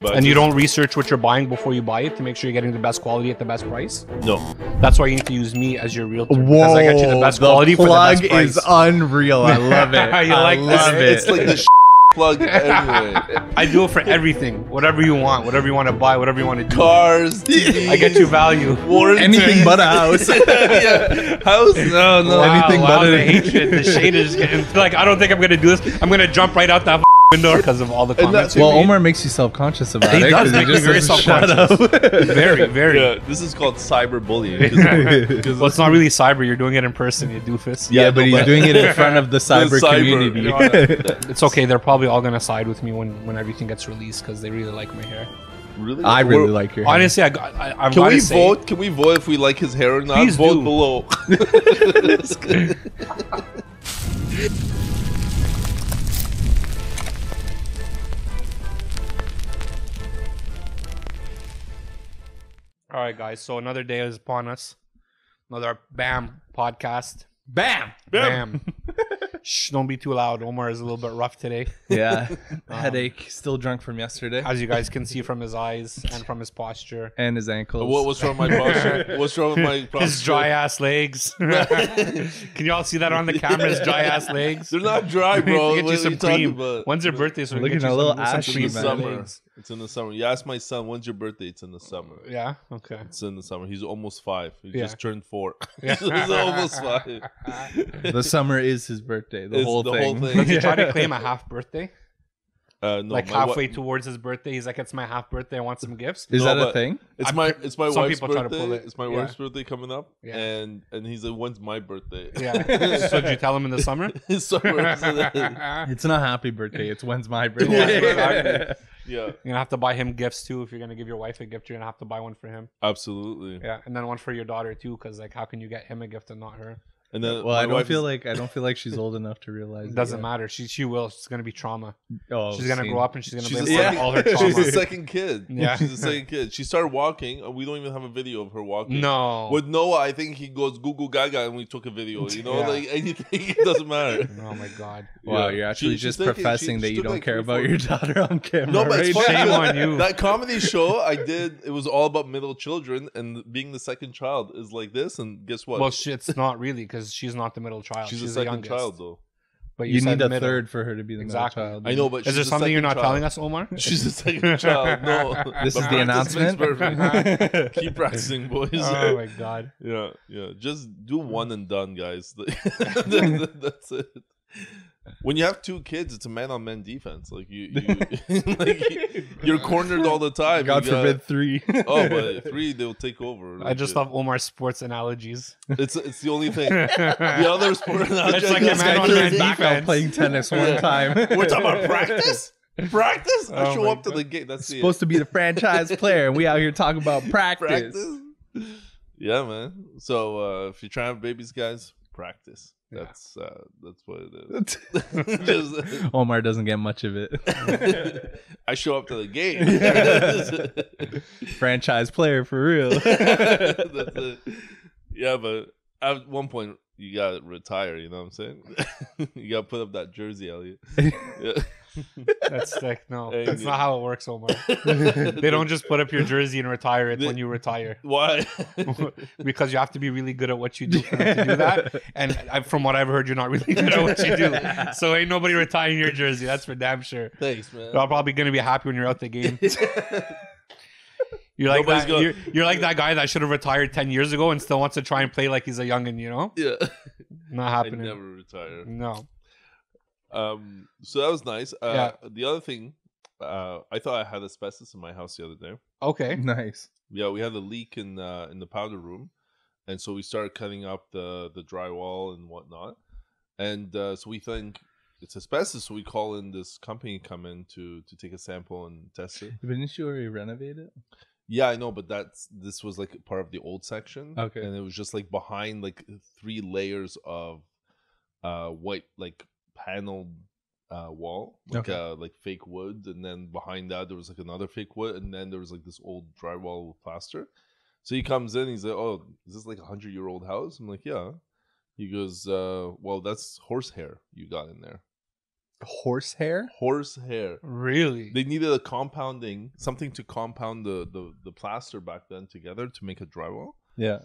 And you don't research what you're buying before you buy it to make sure you're getting the best quality at the best price? No. That's why you need to use me as your realtor. Whoa, because I get you the best quality for the best plug price. is unreal. I love it. You like I love that? it. It's like the plug anyway. I do it for everything. Whatever you want, whatever you want to buy, whatever you want to do. Cars, TVs, I get you value. warranty. Anything but a house. Yeah. House? No, no. Anything wow, but the a- hatred. The shade is getting like, I don't think I'm gonna do this. I'm gonna jump right out that window because of all the comments. that's- Well, Omar makes you self-conscious about He it. does 'cause make me very doesn't shut self-conscious. up. Very, very. Yeah, this is called cyberbullying. Well, it's not really cyber. You're doing it in person, you doofus. Yeah, but no, he's but- doing it in front of the cyber cyber, community. you know, It's okay. They're probably all gonna side with me when everything gets released because they really like my hair. Really? I really We're- like your hair. Honestly, I'm Can gotta we say, vote? Can we vote if we like his hair or not? Please Vote do. below. All right, guys. So another day is upon us. Another BAM podcast. Bam! BAM. Shh, don't be too loud. Omar is a little bit rough today. Yeah, headache. Still drunk from yesterday. As you guys can see from his eyes and from his posture. And his ankles. What's wrong with my posture? What's wrong with my posture? His dry ass legs. Can you all see that on the camera? His dry ass legs. They're not dry, bro. Get What you are some you talking cream. about? When's your birthday? So we Looking can get a you little some ashy, cream It's in for the the summer. legs. It's in the summer. You ask my son, when's your birthday? It's in the summer. Yeah. Okay. It's in the summer. He's almost 5. He Yeah. just turned 4. Yeah. He's almost 5. The summer is his birthday. The It's whole the thing. whole thing. Does he try to claim a half birthday? No, Like my halfway towards his birthday, he's like, "It's my half birthday. I want some gifts." Is No, that a but- thing? It's I'm- my some wife's people try to birthday. pull it. It's my Yeah. wife's birthday coming up, Yeah. and he's like, "When's my birthday?" Yeah. So did you tell him in the summer? It's summer. It's not happy birthday. It's when's my Yeah, birthday. exactly. Yeah, You're gonna have to buy him gifts too. If you're gonna give your wife a gift, you're gonna have to buy one for him. absolutely. Yeah, and then one for your daughter too, because like, how can you get him a gift and not her? And then Well, my I don't wife feel is- like she's old enough to realize. It doesn't matter. She will. It's gonna be trauma. Oh, She's gonna see. grow up and she's gonna She's blame a all- second, all her trauma. she's a second kid. Yeah. She's a second kid. She started walking, and we don't even have a video of her walking. No. With Noah, I think he goes Goo Goo Gaga, and we took a video. You know, Yeah. like anything, it doesn't matter. Oh my god. Wow, Yeah. you're actually She's just taking- professing that she you took don't like care 3, about 4 your daughter on camera. No, but it's right? funny. Shame because on you. That comedy show I did, it was all about middle children, and being the second child is like this. And guess what? Well, it's not really because she's not the middle child. she's She's a the second youngest. child, though. But You said need a middle. third for her to be the Exactly. middle child. I know, but Is there she's a something you're not second telling child. us, Omar? She's a second child. No, This But is the practice makes announcement. perfect. Keep practicing, boys. Oh my god. Yeah, yeah. Just do one and done, guys. That's it. When you have 2 kids, it's a man-on-man defense. Like you're cornered all the time. God You got- forbid 3. Oh, but 3, they'll take over. I just love Omar's sports analogies. It's the only thing. The other sport analogy. It's like I a guess man I on do man is- Back out defense. playing tennis one time. We're talking about practice. Practice. I Oh show my up to God. the gate. That's it. Supposed to be the franchise player, and we out here talking about practice. Practice. Yeah, man. So if you're trying to have babies, guys, practice. That's what it is. Just, Omar doesn't get much of it. I show up to the gate. Franchise player for real. That's it. Yeah, but at one point you gotta retire. You know what I'm saying? You gotta put up that jersey, Elliott. Yeah. That's like no, Hey, that's yeah. not how it works, Omar. They don't just put up your jersey and retire it when you retire. Why? Because you have to be really good at what you do for them to do that. And from what I've heard, you're not really good at what you do. So ain't nobody retiring your jersey. That's for damn sure. Thanks, man. You're probably gonna be happy when you're out the game. You're like Nobody's that. going- You're like that guy that should have retired 10 years ago and still wants to try and play like he's a youngin. You know, Yeah. not I happening. never retire. No. So that was nice. Yeah. The other thing, I thought I had asbestos in my house the other day. Okay. Nice. Yeah, we had a leak in the powder room, and so we started cutting up the drywall and whatnot. And so we think it's asbestos, so we call in this company come in to take a sample and test it. But didn't you already renovate it? Yeah, I know, but this was like part of the old section. Okay. And it was just like behind like 3 layers of white like paneled wall, like like fake wood, and then behind that there was like another fake wood, and then there was like this old drywall with plaster. So he comes in, he's like, "Oh, is this like 100-year-old house?" I'm like, "Yeah." He goes, "Well, that's horsehair you got in there." Horsehair? Horsehair. Really? They needed a compounding, something to compound the plaster back then together to make a drywall. Yeah.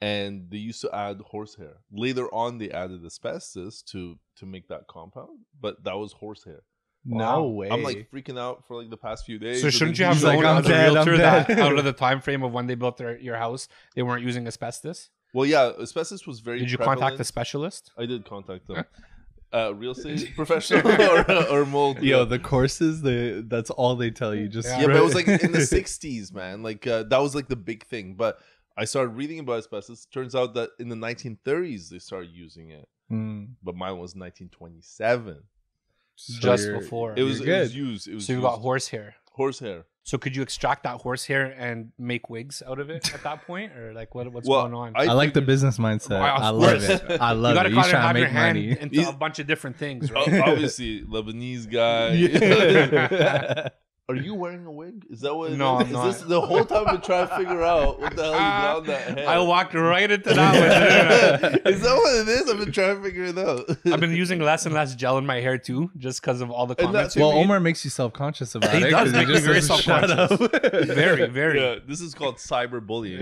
And they used to add horsehair. Later on, they added asbestos to make that compound, but that was horsehair. No Wow. way. I'm like freaking out for like the past few days. So shouldn't you have He's like, known I'm as a dead, I'm realtor dead. that out of the time frame of when they built your house, they weren't using asbestos? Well, yeah, asbestos was very. Did you prevalent. contact the specialist? I did contact them. Real estate professional or mold. Yo, the courses, that's all they tell you. Just Yeah, but it was like in the 60s, man. Like that was like the big thing. But I started reading about asbestos. Turns out that in the 1930s they started using it. But mine was 1927. Just before. It was good. used. It was So you used. got horsehair. Horsehair. So could you extract that horsehair and make wigs out of it at that point, or like what's Well, going on? I like the business mindset. Wow, of I love course. it. I You love gotta it. kind He's of trying have to your make hand money. into a bunch of different things, right? Obviously, Lebanese guy. Yeah. Are you wearing a wig? Is that what? No, it is? I'm not. This the whole time I've been trying to figure out what the hell you got on that head. I walked right into that one. Is that what it is? I've been trying to figure it out. I've been using less and less gel in my hair too, just because of all the And comments. that's- you Well, made. Omar makes you self-conscious about He it. does 'cause make me just very doesn't shut self-conscious. up. very, very. Yeah, this is called cyberbullying.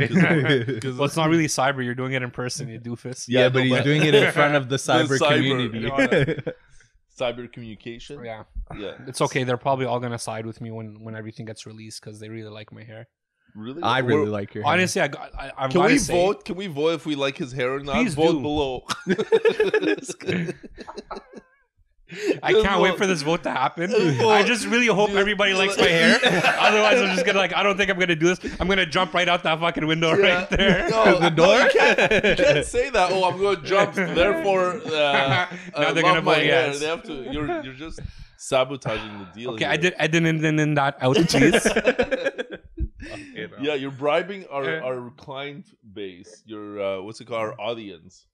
Well, it's not really cyber. You're doing it in person, you doofus. Yeah, Yeah, but no, he's but- doing it in front of the cyber cyber, community. Cyber communication. Yeah. Yeah. It's okay. They're probably all gonna side with me when everything gets released because they really like my hair. Really? I really We're- like your hair. Honestly, I'm Can gonna we say, vote? Can we vote if we like his hair or not? Please Vote do. below. I can't wait for this vote to happen. I just really hope Dude, everybody likes my hair. Otherwise, I'm just gonna I don't think I'm gonna do this. I'm gonna jump right out that fucking window right there. No, The door? You can't say that. Oh, I'm going to jump. Therefore, Now they're love gonna my vote hair. yes. They have to. You're just sabotaging the deal. Okay, here. I didn't that out, please. Yeah, you're bribing our client base. Your what's it called? Our audience.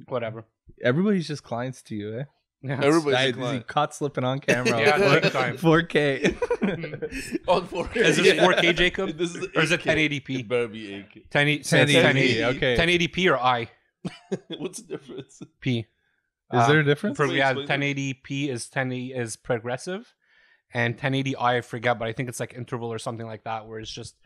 Whatever. Everybody's just clients to you, eh? Yeah, Everybody's a He client. caught slipping on camera. Yeah, big time. 4K. On 4K. Is this 4K, Jacob? This is Or is it 8K. 1080p? It better be 8K. 1080, okay. 1080p or I? What's the difference? P. Is there a difference? For, yeah, Explain it. 1080p is progressive, and 1080i I forget, but I think it's like interval or something like that, where it's just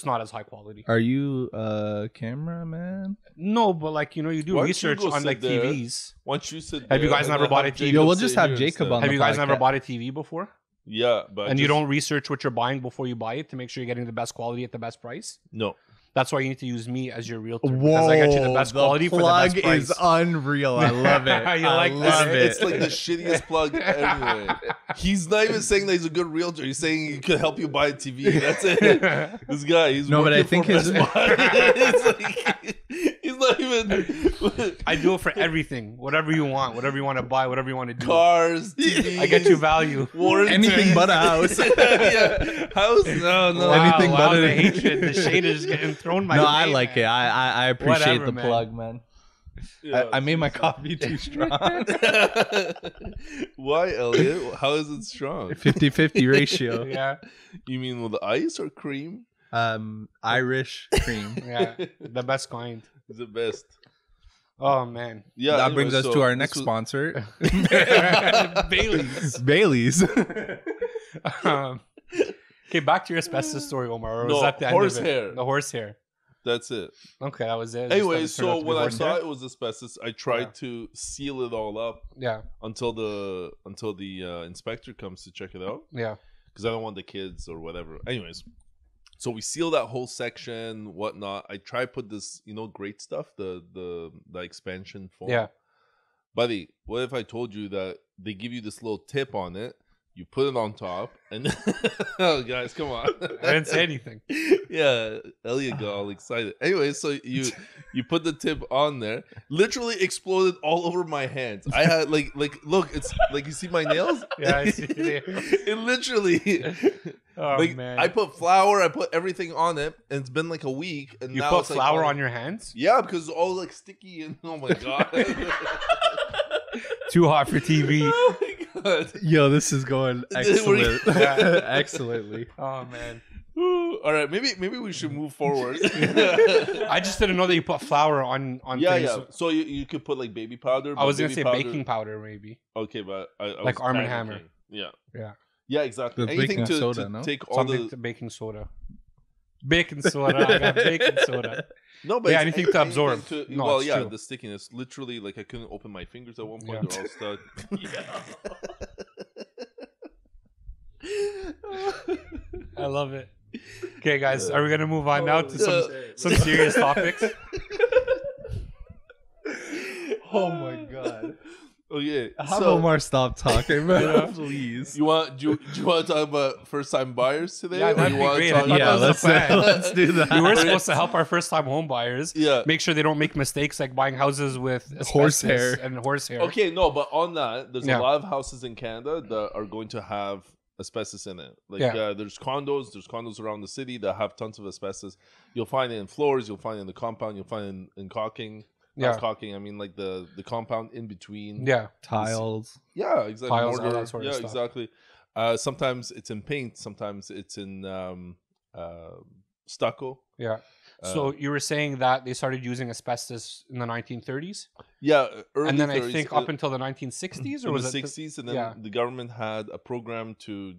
not as high quality. Are you a cameraman? No, but like you do Why don't you research go on sit like there? TVs. Once you sit Have you there guys and never then bought have a TV? Jacob Yo, we'll sit just have here Jacob instead. on Have the you guys never podcast. bought a TV before? Yeah, but And you don't research what you're buying before you buy it to make sure you're getting the best quality at the best price? No. That's why you need to use me as your realtor. Because I get you the best quality for the best price. is unreal. I love it. You I like love that? it. It's like the shittiest plug anyway. He's not even saying that he's a good realtor. He's saying he could help you buy a TV. That's it. This guy, he's No, but I working think for his- Best Buy. It's like, he's not even I do it for everything. Whatever you want. Whatever you want to buy. Whatever you want to do. cars, TVs. I get you value. warranty. Anything but a house. Yeah. House? No. Anything wow, but the a- hatred. The shade is getting thrown my No, way, I like man. it. I appreciate Whatever, the man. plug, man. Yeah, I made my coffee too strong. Why, Elliot? How is it strong? 50-50 ratio. Yeah, You mean with ice or cream? Irish cream. yeah. The best kind. It's the best. Oh, man. Yeah. That anyway, brings us so to our this next was- sponsor, Bailey's. Bailey's. Okay, back to your asbestos story, Omar. Or was No, that the end of it? horsehair. The horsehair. That's it. Okay, that was it. Anyway, Just that it turned out so to be when I horsehair? saw it was asbestos, I tried Yeah. to seal it all up Yeah, until the inspector comes to check it out, yeah. because I don't want the kids or whatever. Anyways, so we seal that whole section, whatnot. I try put this, great stuff, the expansion foam. Yeah. Buddy, what if I told you that they give you this little tip on it? You put it on top, and oh, guys, come on! I didn't say anything. Yeah, Elliott got all excited. Anyway, so you put the tip on there. Literally exploded all over my hands. I had like look, it's like you see my nails. Yeah, I see. It literally. Oh, Like man. I put flour, I put everything on it, and it's been like a week. And You now put it's like flour all- on your hands? Yeah, because it's all like sticky and oh my god. Too hot for TV. Oh my god. Yo, this is going excellent. Yeah. Excellently. Oh, man. All All right, maybe we should move forward. I just didn't know that you put flour on Yeah, things. yeah. So you could put like baby powder. I was gonna baby say powder, baking powder, maybe. Okay, but I Like was Arm & panicking. Hammer. Yeah. Yeah. Yeah, exactly. That's Anything baking to soda, no? take all Something the to baking soda. Baking soda. I got baking soda. no, but Yeah, it's anything to absorb. No, well, it's yeah, true. the stickiness. Literally, like I couldn't open my fingers at one point. Yeah. They're all stuck. I love it. Okay, guys, are we gonna move on now to some serious topics? Oh my god. Okay, Have so Omar stop talking, man. Yeah. Please. do you want to talk about first time buyers today? Yeah, Or that'd you be wanna great. talk I thought Yeah, that was the plan. let's do that. We were supposed to help our first-time home buyers. Yeah. Make sure they don't make mistakes like buying houses with Horsehair. asbestos and horsehair. Okay, no, but on that, there's Yeah. a lot of houses in Canada that are going to have asbestos in it. Like Yeah. there's condos around the city that have tons of asbestos. You'll find it in floors, you'll find it in the compound, you'll find it in caulking. Yeah. Not caulking, I mean like the compound in between. Yeah. Tiles. Yeah, exactly. Tiles, all Mortar. that sort of Yeah, stuff. exactly. Sometimes it's in paint, sometimes it's in stucco. Yeah. So you were saying that they started using asbestos in the 1930s, Yeah, early and then I 30s, think up until the 1960s, or in was the it 60s, and then yeah. the government had a program to,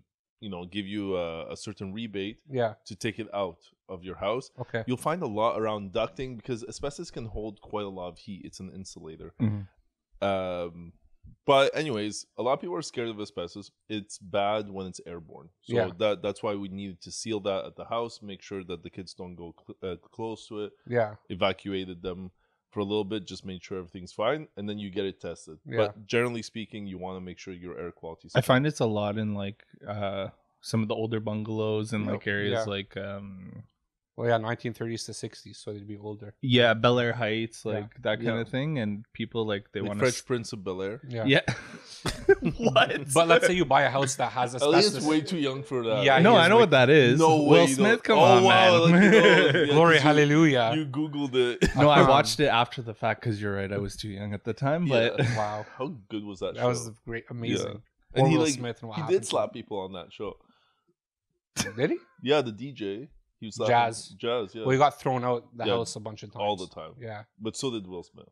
give you a certain rebate Yeah. to take it out of your house. Okay. You'll find a lot around ducting because asbestos can hold quite a lot of heat. It's an insulator. But anyways, a lot of people are scared of asbestos. It's bad when it's airborne. So Yeah. that's why we needed to seal that at the house, make sure that the kids don't go close to it, Yeah. evacuated them for a little bit, just made sure everything's fine, and then you get it tested. Yeah. But generally speaking, you want to make sure your air quality is I find it's a lot in like some of the older bungalows and like areas Yeah. like Well, yeah, 1930s to 60s, so they'd be older. yeah, Bel Air Heights, like Yeah. that kind Yeah. of thing, and people like they like want Fresh Prince of Bel Air. Yeah. Yeah. What? But let's say you buy a house that has Elliott's asbestos. way too young for that. Yeah, no, he is I know way- what that is. No way. Will you Smith, don't- come on, wow, man. like, yeah, Glory, 'cause you- hallelujah. You Googled it. No, I watched it after the fact because you're right. I was too young at the time, but Yeah. Wow. How good was that, That show? was great, amazing. And Or he Will like Smith and what he happened did to slap people on that show. him. Did he? Yeah, the DJ. He was Jazz. Jazz, yeah. Well, he got thrown out the Yeah, house a bunch of times. all the time. Yeah. But so did Will Smith.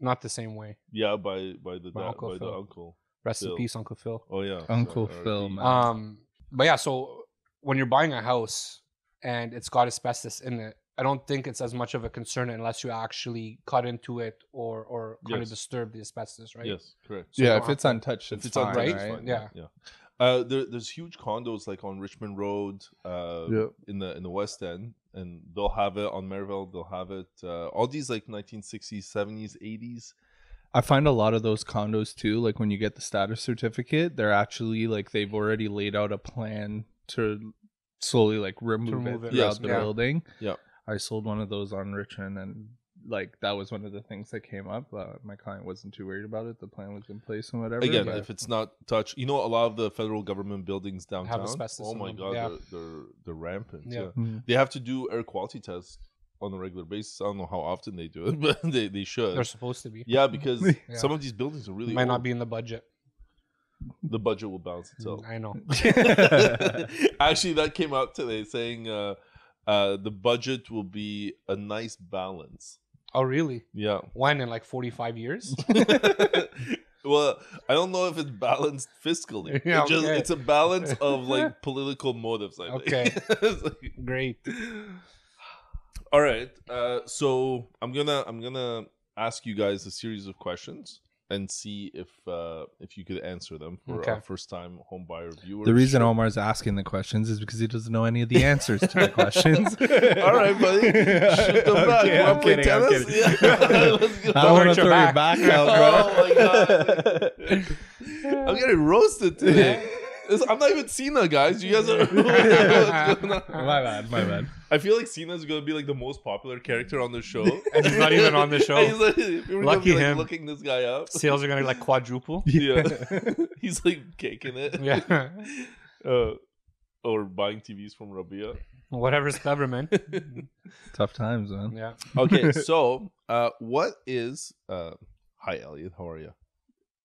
Not the same way. Yeah, by the By dad, Uncle by the Phil. uncle. Rest in Phil. peace, Uncle Phil. Oh yeah, Uncle sorry, Phil, R.I.P. man. But yeah, so when you're buying a house and it's got asbestos in it, I don't think it's as much of a concern unless you actually cut into it or kind of Yes. disturb the asbestos, right? Yes, correct. So you yeah, don't if have it's to- untouched, If it's it's fine, on right? it's fine. Yeah. Yeah. There's huge condos like on Richmond Road, Yep. in the West End, and they'll have it on Merivale. They'll have it. All these like 1960s, 70s, 80s. I find a lot of those condos too, like when you get the status certificate, they're actually like they've already laid out a plan to slowly like remove remove it it. throughout Yes, the yeah. building. Yeah. I sold one of those on Richmond, and like that was one of the things that came up. My client wasn't too worried about it. The plan was in place and whatever. Again, but- if it's not touched, a lot of the federal government buildings downtown asbestos Oh in my them, god, yeah. they're rampant. Yeah. Yeah. Mhm. They have to do air quality tests on a regular basis. I don't know how often they do it, but they should. They're supposed to be. Yeah, because Yeah. some of these buildings are really It might not old. be in the budget. The budget will balance itself. I know. Actually, that came out today saying the budget will be a nice balance. Oh, really? Yeah. When? In like 45 years? Well, I don't know if it's balanced fiscally. Yeah, It's okay. a balance of like political motives. I think. Okay. It's like- Great. all right. So I'm gonna ask you guys a series of questions and see if you could answer them for Okay. our first time home buyer viewers. The reason Omar's asking the questions is because he doesn't know any of the answers to the questions. All right, buddy. Shoot them back. Okay, You I'm wanna play kidding, I'm tennis? kidding. Yeah. Let's go. I don't want hurt to your throw your back. back out, bro. Oh my god. I'm getting roasted today. I'm not even Cena, guys. You guys are. What's going on? My bad. I feel like Cena's gonna be like the most popular character on the show. And he's not even on the show. And he's like, people are gonna Lucky be, like, him. looking this guy up. Sales are going to like quadruple. Yeah. He's like caking it. Yeah. Or buying TVs from Rabieh. Whatever's clever, man. Tough times, man. Yeah. Okay, so what is hi Elliott, how are you?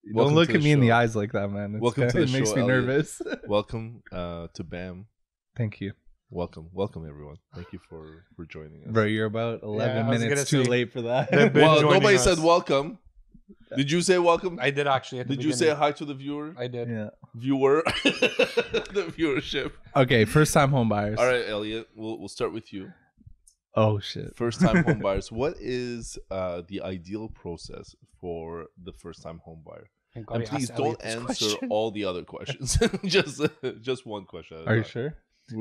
Don't Welcome look to at the me in the show. eyes like that, man. Welcome to the It makes show, me Elliott. nervous. Welcome to BAM. Thank you. Welcome, everyone. Thank you for joining us. Bro, you're about 11 minutes too late for that. Well, nobody said welcome. Did you say welcome? I did actually. At the Did you say hi to the viewer? I did. Yeah. Viewer, the viewership. Okay, first time home buyers. All right, Elliott. We'll start with you. Oh shit. First time home buyers. What is the ideal process for the first time home buyer? And please don't answer all the other questions. just one question. Are you sure?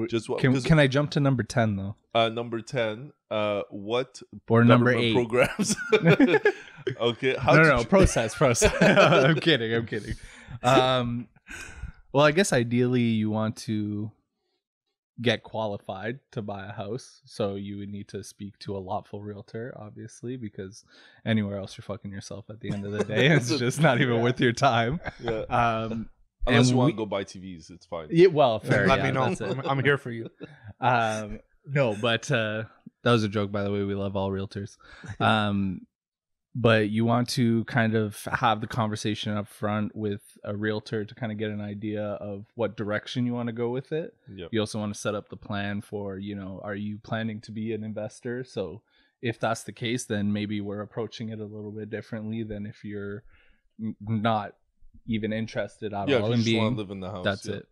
Just what? Can I jump to number 10 though? Number 10. What? Or number 8 programs? Okay. Process. I'm kidding. Well, I guess ideally you want to get qualified to buy a house, so you would need to speak to a lawful realtor, obviously, because anywhere else you're fucking yourself at the end of the day. It's just not even worth your time. Yeah. Unless you want to go buy TVs, it's fine. Yeah, well, fair. Let me know. I'm here for you. No, but that was a joke, by the way. We love all realtors. But you want to kind of have the conversation up front with a realtor to kind of get an idea of what direction you want to go with it. Yep. You also want to set up the plan for, are you planning to be an investor? So if that's the case, then maybe we're approaching it a little bit differently than if you're not even interested at all in being. Want to live in the house. That's it.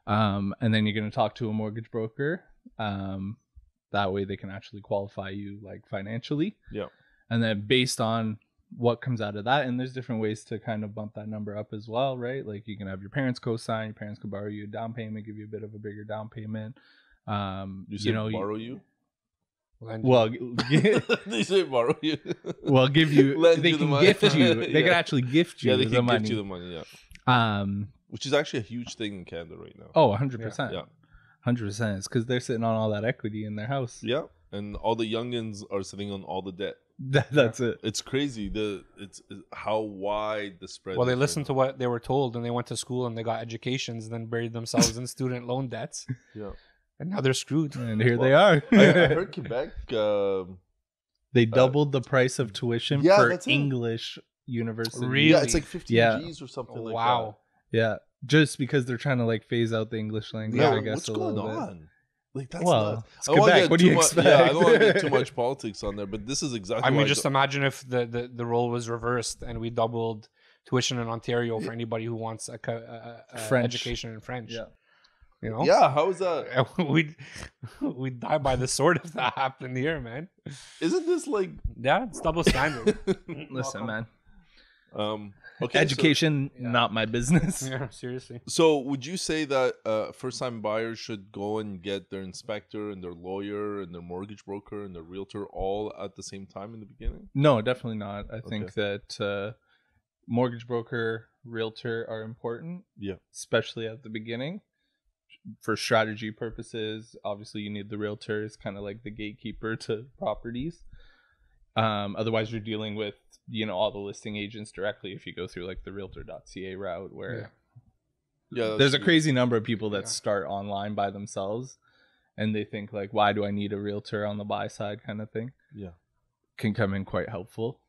And then you're going to talk to a mortgage broker. That way they can actually qualify you financially. Yeah. And then based on what comes out of that, and there's different ways to kind of bump that number up as well, right? Like you can have your parents co-sign, your parents can borrow you a down payment, give you a bit of a bigger down payment. Borrow you? Well, they say borrow you. Well, give you. They can gift you. They can actually gift you. Yeah, they can gift you the money. Yeah. Which is actually a huge thing in Canada right now. Oh, 100%. Yeah. 100%. It's because they're sitting on all that equity in their house. Yeah, and all the youngins are sitting on all the debt. That's it. It's crazy. It's how wide the spread. Well, they listened to what they were told, and they went to school and they got educations, and then buried themselves in student loan debts. Yeah, and now they're screwed. And here they are. I heard Quebec. They doubled the price of tuition for English university. Really? Yeah, it's like 15 G's or something like that. Wow. Yeah, just because they're trying to phase out the English language. Yeah, I guess what's going on? That's it's Quebec. What do you expect? Yeah, I don't want to get too much politics on there, but this is exactly. I mean, just imagine if the role was reversed and we doubled tuition in Ontario for anybody who wants a education in French. Yeah. Yeah, how is that? We'd die by the sword if that happened here, man. Isn't this it's double standard. Listen, man. Okay, education, not my business. Yeah, seriously. So would you say that first-time buyers should go and get their inspector and their lawyer and their mortgage broker and their realtor all at the same time in the beginning? No, definitely not. I think that mortgage broker, realtor are important. Yeah. Especially at the beginning. For strategy purposes, obviously you need the realtor as kind of like the gatekeeper to properties. Otherwise you're dealing with all the listing agents directly if you go through the realtor.ca route where there's a crazy number of people that start online by themselves and they think why do I need a realtor on the buy side kind of thing. Can come in quite helpful.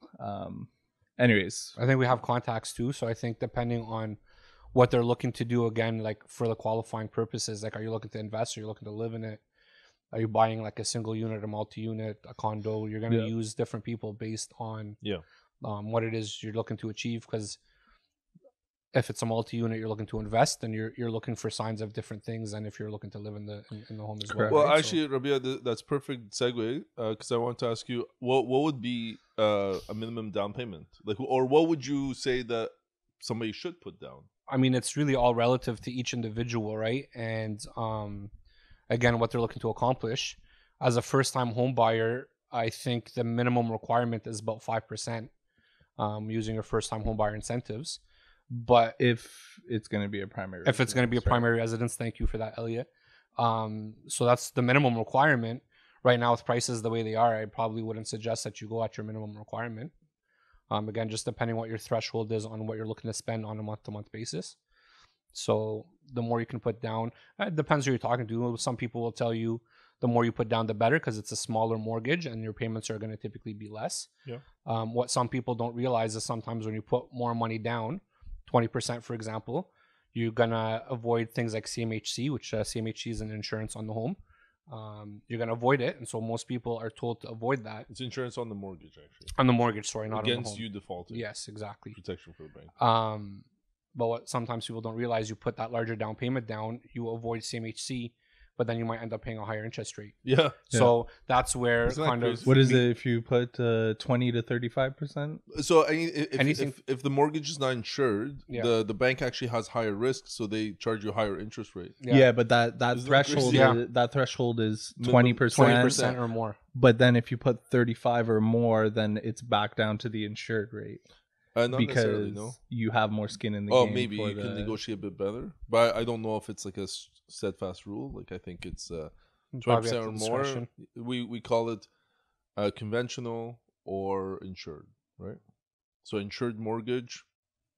Anyways, I think we have contacts too, so I think depending on what they're looking to do, again, for the qualifying purposes, are you looking to invest, or you're looking to live in it? Are you buying a single unit, a multi-unit, a condo? You're going to use different people based on what it is you're looking to achieve. Because if it's a multi-unit, you're looking to invest, and you're looking for signs of different things. And if you're looking to live in the home as well. Well, right? actually, Rabieh, that's perfect segue. Because I want to ask you, what would be a minimum down payment? Or what would you say that somebody should put down? I mean, it's really all relative to each individual, right? And again, what they're looking to accomplish. As a first-time home buyer, I think the minimum requirement is about 5% using your first-time home buyer incentives. But if it's going to be a primary residence, thank you for that, Elliott. So that's the minimum requirement. Right now, with prices the way they are, I probably wouldn't suggest that you go at your minimum requirement. Again, just depending what your threshold is on what you're looking to spend on a month-to-month basis. So the more you can put down, it depends who you're talking to. Some people will tell you the more you put down, the better, because it's a smaller mortgage and your payments are going to typically be less. Yeah. What some people don't realize is sometimes when you put more money down, 20%, for example, you're going to avoid things like CMHC, which CMHC is an insurance on the home. you're going to avoid it. And so most people are told to avoid that. It's insurance on the mortgage, actually. On the mortgage, sorry, not against on the home. you defaulting. Yes, exactly. Protection for the bank. But what sometimes people don't realize, you put that larger down payment down, you avoid CMHC, but then you might end up paying a higher interest rate. Yeah. So that's where Isn't that kind of... crazy? What is it if you put 20 to 35%? So Anything- if the mortgage is not insured, Yeah. the bank actually has higher risk, so they charge you a higher interest rate. Yeah, but that Isn't that threshold crazy? Yeah. that threshold is Minimum 20%. 20% or more. But then if you put 35 or more, then it's back down to the insured rate. Not necessarily, Because no. you have more skin in the Oh, game. maybe for you the... can negotiate a bit better, but I don't know if it's like a steadfast rule. Like I think it's 20% or more. We call it conventional or insured, right? So insured mortgage,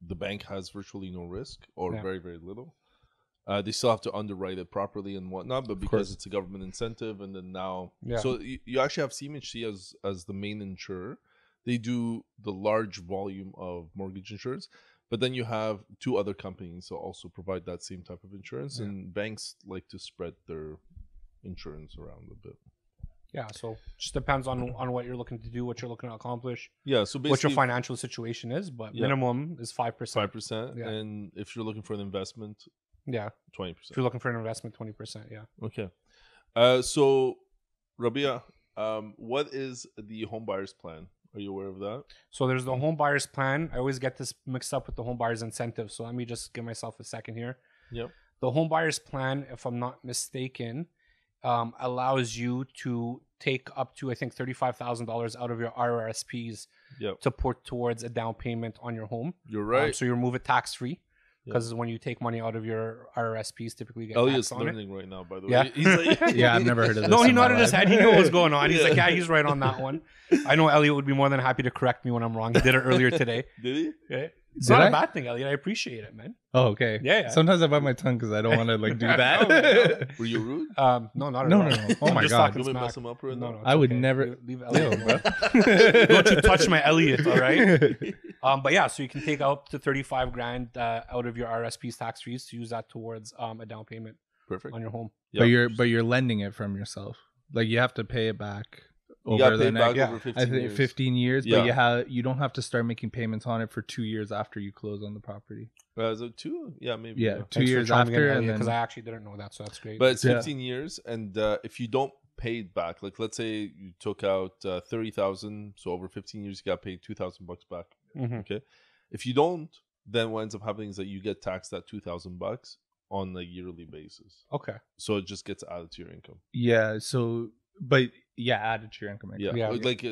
the bank has virtually no risk or very, very little. They still have to underwrite it properly and whatnot, but because it's a government incentive, and then now, so you actually have CMHC as the main insurer. They do the large volume of mortgage insurance, but then you have two other companies that also provide that same type of insurance, and banks like to spread their insurance around a bit. Yeah, so just depends on what you're looking to do, what you're looking to accomplish, Yeah, so basically, what your financial situation is, but minimum is 5%. 5%, Yeah. and if you're looking for an investment, 20%. If you're looking for an investment, 20%. Yeah. Okay. So, Rabieh, what is the home buyers plan? Are you aware of that? So there's the home buyers plan. I always get this mixed up with the home buyers incentive. So let me just give myself a second here. Yep. The home buyers plan, if I'm not mistaken, allows you to take up to, I think, $35,000 out of your RRSPs to put towards a down payment on your home. You're right. So you remove it tax free. Because when you take money out of your RRSPs, typically you get Elliott's tax on learning right now, by the way. Yeah. He's like, Yeah, I've never heard of this. No, he in my nodded his life. head. He knew what was going on. He's like, yeah, he's right on that one. I know Elliott would be more than happy to correct me when I'm wrong. He did it earlier today. Did he? Yeah. It's Did not I? a bad thing, Elliott. I appreciate it, man. Oh, okay. Yeah. Sometimes I bite my tongue because I don't want to like do No, that. Were you rude? No, not at No, all. no, no. Oh I'm my just God. talking You want me to smack. mess him up right now? No, I would never. Leave Elliott alone, bro. Don't you touch my Elliott, all right? But yeah, so you can take up to $35,000 out of your RSPs tax fees to use that towards a down payment Perfect. on your home. But you're lending it from yourself. Like you have to pay it back You over got the paid back next. over 15 I think years. 15 years, Yeah. but you don't have to start making payments on it for 2 years after you close on the property. Is it 2? Yeah, maybe. Yeah, 2 Thanks for years chiming in, after, and Elliott, then because I actually didn't know that, so that's great. But it's Yeah. 15 years, and if you don't pay it back, like let's say you took out 30,000, so over 15 years you got paid $2,000 back. Mhm. Okay, if you don't, then what ends up happening is that you get taxed that $2,000 on a yearly basis. Okay. So it just gets added to your income. yeah. So, but yeah, add it to your income. Yeah, Yeah. like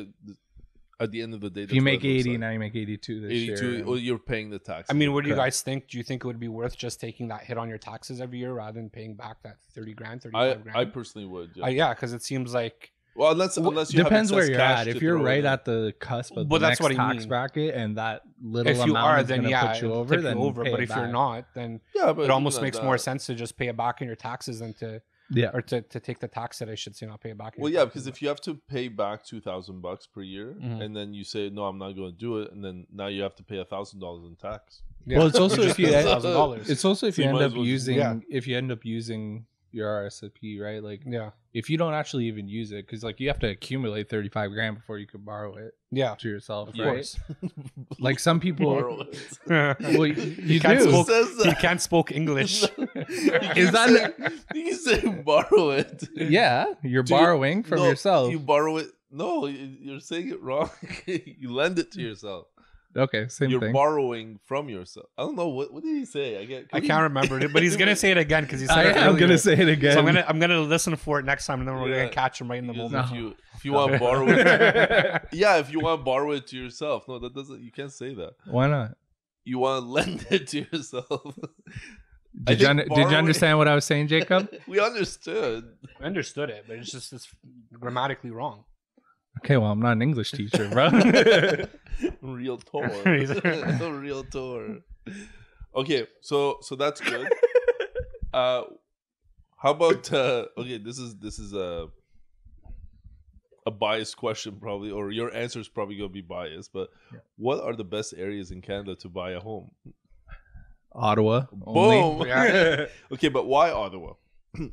at the end of the day, If you that's what make it looks 80, like. now you make 82 this 82, year. well, you're paying the tax. I mean, what do you Correct. guys think? Do you think it would be worth just taking that hit on your taxes every year rather than paying back that $30,000, $35,000? I personally would. Yeah. Yeah, because it seems like Well, unless you Depends have where excess you're cash at. to If you're throw right in. at the cusp of But the that's next what I tax mean. bracket, and that little if you amount are, is then going to yeah, put you it'll over, tip then you over. pay But it if you're back. not, then yeah, but it almost even at makes more that- sense to just pay it back in your taxes than to to take the tax that I should say, not pay it back. In Well, your yeah, taxes. because if you have to pay back $2,000 per year, Mhm. and then you say no, I'm not going to do it, and then now you have to pay $1,000 in tax. Yeah. Well, it's also You if you just end- pay $1,000. It's also if So you you end might up as well just- using Yeah. if you end up using your RSP, right? Like yeah, if you don't actually even use it, because like you have to accumulate $35,000 before you could borrow it yeah. to yourself, Of right? course. Like some people, Borrow it. well, you can't do. spoke- Says he that? can't spoke English. Is that You can say borrow it. yeah? You're Dude, borrowing from no, yourself. You borrow it. No, you're saying it wrong. You lend it to yourself. Okay, same You're thing. borrowing from yourself. I don't know what did he say. I can't remember it, but he's gonna say it again because he said it I'm earlier. gonna say it again. So I'm gonna listen for it next time, and then we're Yeah. gonna catch him right in the Because moment. if you want to borrow it, yeah, if you want to borrow it to yourself, no, that doesn't. You can't say that. Why not? You want to lend it to yourself. Did you understand what I was saying, Jacob? We understood. I understood it, but it's grammatically wrong. Okay, well, I'm not an English teacher, bro. Real tour. He's- Real tour. Okay, so that's good. How about okay, this is a biased question probably, or your answer is probably gonna be biased, but what are the best areas in Canada to buy a home? Ottawa. Boom. Yeah. Okay, but why Ottawa?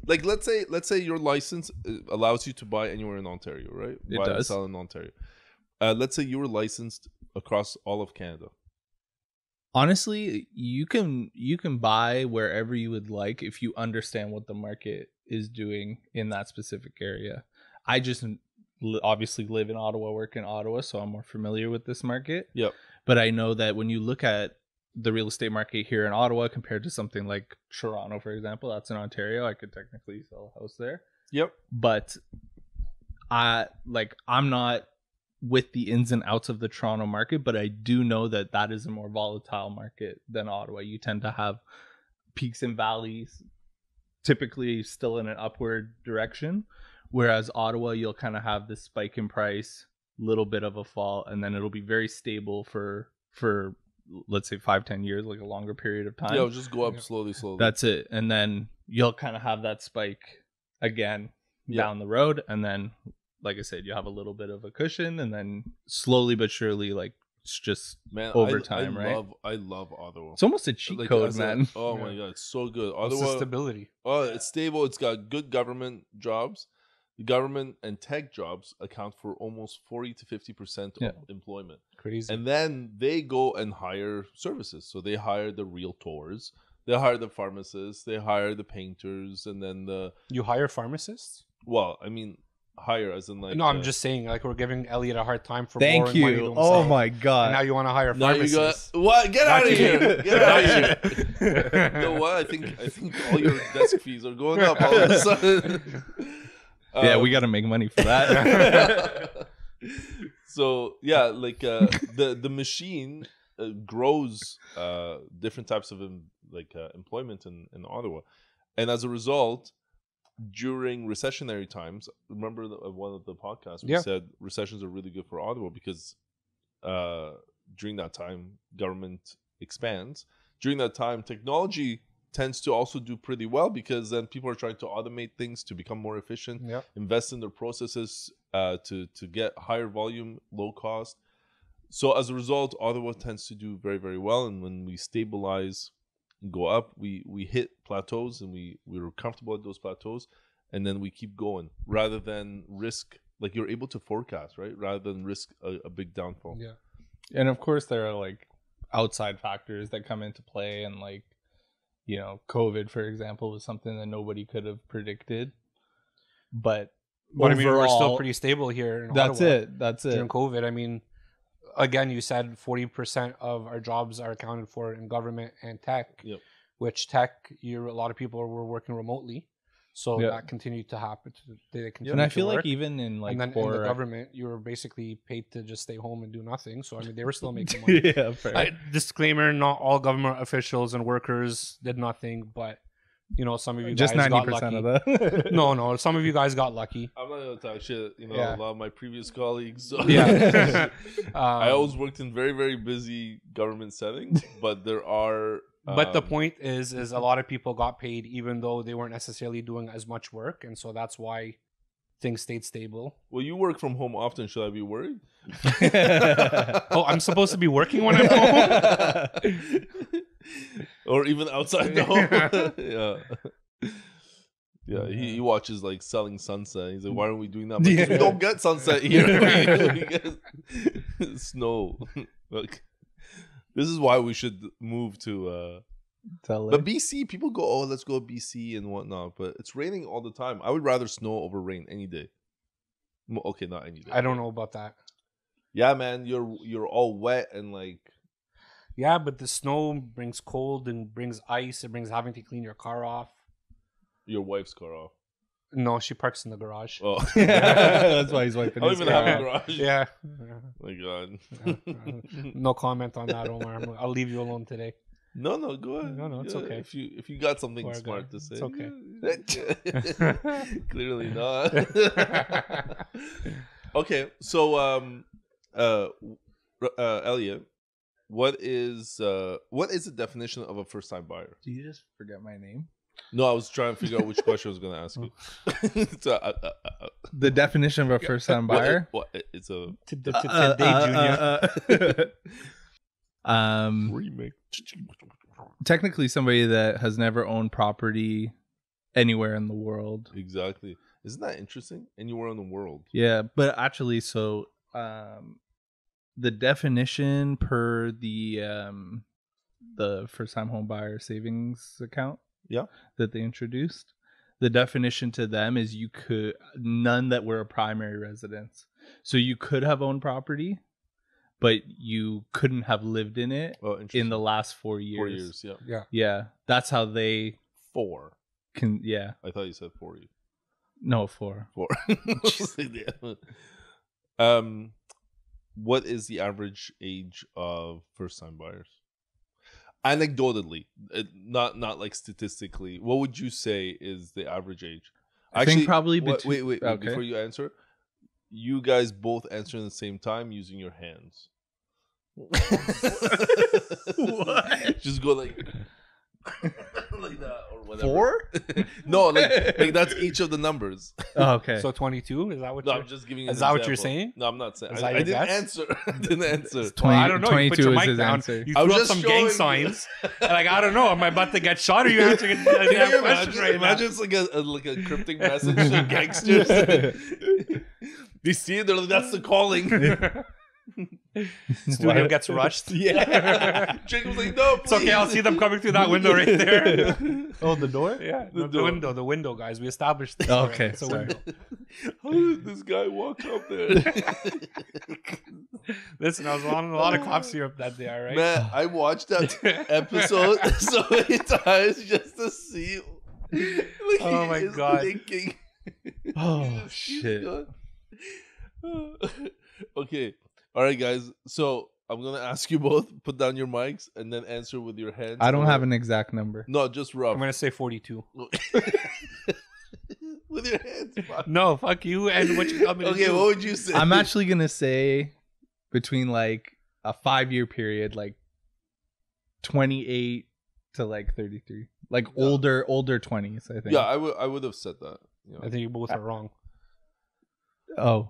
like let's say your license allows you to buy anywhere in Ontario, right? It Buy and does. sell in Ontario. Let's say you were licensed across all of Canada. Honestly, you can buy wherever you would like if you understand what the market is doing in that specific area. I just obviously live in Ottawa, work in Ottawa, so I'm more familiar with this market. Yep. But I know that when you look at the real estate market here in Ottawa compared to something like Toronto, for example, that's in Ontario, I could technically sell a house there. Yep. But I'm not with the ins and outs of the Toronto market, but I do know that that is a more volatile market than Ottawa. You tend to have peaks and valleys, typically still in an upward direction, whereas Ottawa, you'll kind of have this spike in price, little bit of a fall, and then it'll be very stable for let's say 5-10 years, like a longer period of time. Yeah, it'll just go up slowly. That's it. And then you'll kind of have that spike again down the road, and then like I said, you have a little bit of a cushion, and then slowly but surely, like, it's just over time, right? I love Ottawa. It's almost a cheat code, man. Oh my god, it's so good. It's Ottawa, the stability. Oh, it's stable. It's got good government jobs. The government and tech jobs account for almost 40 to 50% of employment. Crazy. And then they go and hire services. So they hire the realtors, they hire the pharmacists, they hire the painters, and then You hire pharmacists? Well, I mean, hire as in like. No, I'm just saying, like, we're giving Elliott a hard time for Thank borrowing money to you. himself. Oh my god. And now you want to hire Now you pharmacists. got what? Get out of here! Get out of Not here! You know what? I think all your desk fees are going up all of a sudden. Yeah, we got to make money for that. So yeah, like the machine grows different types of employment in Ottawa, and as a result, during recessionary times, remember one of the podcasts we said recessions are really good for Ottawa because during that time government expands. During that time, technology tends to also do pretty well because then people are trying to automate things to become more efficient, invest in their processes to get higher volume, low cost. So as a result, Ottawa tends to do very, very well. And when we stabilize and go up, we hit plateaus and we're comfortable at those plateaus. And then we keep going rather than risk, like you're able to forecast, right? Rather than risk a big downfall. Yeah. And of course, there are like outside factors that come into play, and like, you know, COVID, for example, was something that nobody could have predicted. But I mean, we're still pretty stable here in Ottawa. That's it. During COVID, I mean, again, you said 40% of our jobs are accounted for in government and tech, which tech, a lot of people were working remotely. So that continued to happen. And I feel like even in like, and then in the government, you were basically paid to just stay home and do nothing. So I mean, they were still making money. Yeah, fair. Disclaimer: not all government officials and workers did nothing, but you know, some of you just guys 90% got lucky. of that. No, some of you guys got lucky. I'm not gonna talk shit. You know, a lot of my previous colleagues. So Yeah, I always worked in very, very busy government settings, but there are. But the point is a lot of people got paid even though they weren't necessarily doing as much work, and so that's why things stayed stable. Well, you work from home often. Should I be worried? Oh, I'm supposed to be working when I'm home, or even outside the home. Yeah. He watches like Selling Sunset. He's like, why aren't we doing that? Because we don't get sunset here. We get snow. Like, this is why we should move to but BC, people go, oh, let's go to BC and whatnot, but it's raining all the time. I would rather snow over rain any day. Okay, not any day. I don't know about that. Yeah, man, you're all wet and like. Yeah, but the snow brings cold and brings ice. It brings having to clean your car off. Your wife's car off. No, she parks in the garage. Oh, that's why he's wiping. I don't even have a garage. Yeah. My God. No comment on that, Omar. I'll leave you alone today. No, go ahead. No, it's okay. If you got something smart to say, it's okay. Clearly not. Okay, so Elliott, what is the definition of a first-time buyer? Do you just forget my name? No, I was trying to figure out which question I was going to ask you. So, the definition of a first-time buyer? What it's a Junior. remake. Technically, somebody that has never owned property anywhere in the world. Exactly. Isn't that interesting? Anywhere in the world. Yeah, but actually, so the definition per the first time home buyer savings account that they introduced, the definition to them is you could none that were a primary residence. So you could have owned property, but you couldn't have lived in it in the last 4 years. 4 years, yeah. Yeah, that's how they 4. can. Yeah, I thought you said 40. no, 4. 4. What is the average age of first-time buyers? Anecdotally, not like statistically. What would you say is the average age? I think probably wait, okay. Before you answer, you guys both answer at the same time using your hands. What? Just go like like that or whatever. 4? No, like that's each of the numbers. Oh, okay. So 22, is that what No, you're I'm just giving you Is an that what you're example. saying? No, I'm not saying. Is that I your didn't guess? answer. I didn't answer. Well, I don't know. You put 22 your is mic his down. answer. You I threw was up some just gang showing- signs. And like, I don't know. Am I about to get shot or are you answering a Can you damn question right imagine it's like a cryptic message to gangsters. They see it, they're like, that's the calling. now? Studio gets rushed. Yeah. Jacob's like, no, please. It's okay. I'll see them coming through that window right there. Oh, the door? Yeah, The the window. The window, guys. We established this. Okay, It's a sorry. window. How did this guy walk up there? Listen, I was on a lot of cough syrup that day, all right? Man, I watched that episode so many times just to see. Like, Oh he my is God. thinking. Oh, He's shit. done. Okay. All right, guys. So I'm gonna ask you both, put down your mics, and then answer with your hands. I don't have an exact number. No, just rough. I'm going to say 42. With your hands. Fuck. No, fuck you and what you got me to Okay, do. what would you say? I'm actually going to say between like a 5-year period, like 28 to like 33. Like Yeah. older 20s, I think. Yeah, I would have said that. You know. I think you both are wrong. Oh.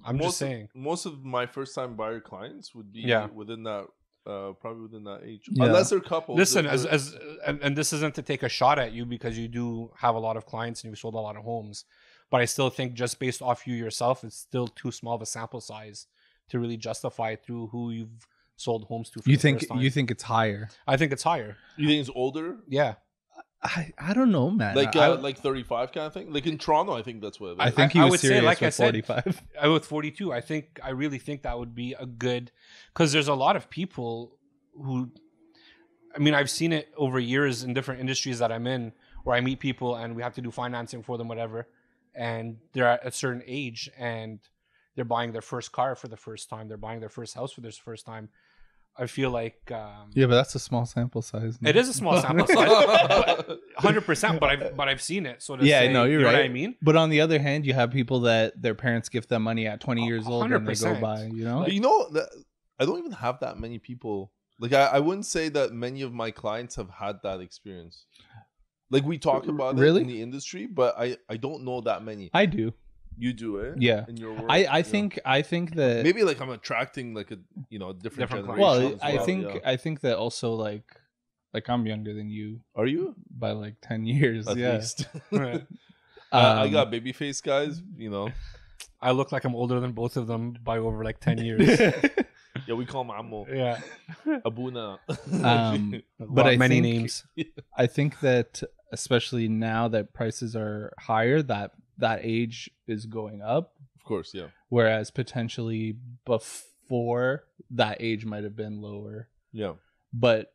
I'm just saying. Most of my first time buyer clients would be within that probably within that age. Yeah. Unless they're couples. Listen, and this isn't to take a shot at you because you do have a lot of clients and you've sold a lot of homes, but I still think just based off you yourself, it's still too small of a sample size to really justify through who you've sold homes to. For You the think first time. you think it's higher? I think it's higher. You think it's older? Yeah, I don't know, man. Like I, like 35 kind of thing? Like in Toronto, I think that's what it is. I think he I was would say, serious like I with said, 45. with 42, I really think that would be a good, because there's a lot of people who, I mean, I've seen it over years in different industries that I'm in, where I meet people and we have to do financing for them, whatever, and they're at a certain age and they're buying their first car for the first time, they're buying their first house for their first time. I feel like Yeah, but that's a small sample size. it is a small sample size, 100%. But I've seen it. So to Yeah, say, no, you're you know right. what I mean? But on the other hand, you have people that their parents gift them money at 20 years old and they go 100%. buy, you know? You know, I don't even have that many people. Like I wouldn't say that many of my clients have had that experience. Like we talk about Really? it in the industry, but I don't know that many. I do. You do it? Yeah. In your world? I think that maybe like I'm attracting like a different generation. clients. well, as I think yeah. I think that also like I'm younger than you Are you? by like 10 years. At yeah. least. Right. I got baby face guys, you know. I look like I'm older than both of them by over like 10 years. Yeah, we call him Amo. Yeah. Abuna. But I many think, names. I think that especially now that prices are higher, that age is going up. Of course, yeah. Whereas potentially before that age might have been lower. Yeah. But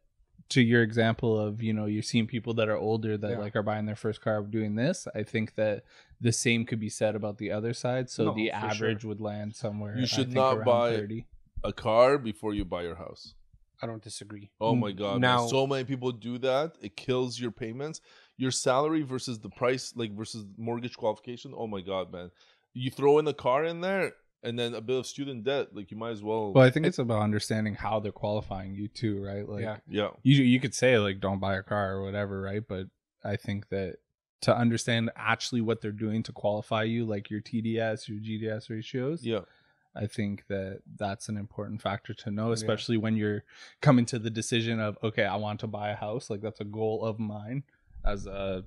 to your example of, you're seeing people that are older that like are buying their first car doing this, I think that the same could be said about the other side. So No, the for average sure. would land somewhere. You I should think, not around buy 30. a car before you buy your house. I don't disagree. Oh my god. Now- Man. So many people do that. It kills your payments. Your salary versus the price, like versus mortgage qualification. Oh my god, man. You throw in a car in there and then a bit of student debt, like you might as well. Well, I think it's about understanding how they're qualifying you too, right? Like Yeah. Yeah. you could say like don't buy a car or whatever, right? But I think that to understand actually what they're doing to qualify you, like your TDS, your GDS ratios, Yeah. I think that that's an important factor to know, especially when you're coming to the decision of, okay, I want to buy a house. Like that's a goal of mine as a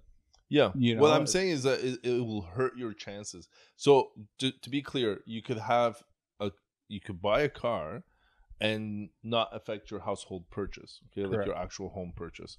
Yeah. You know, What I'm saying is that it will hurt your chances. So to be clear, you could buy a car and not affect your household purchase. Okay, like your actual home purchase.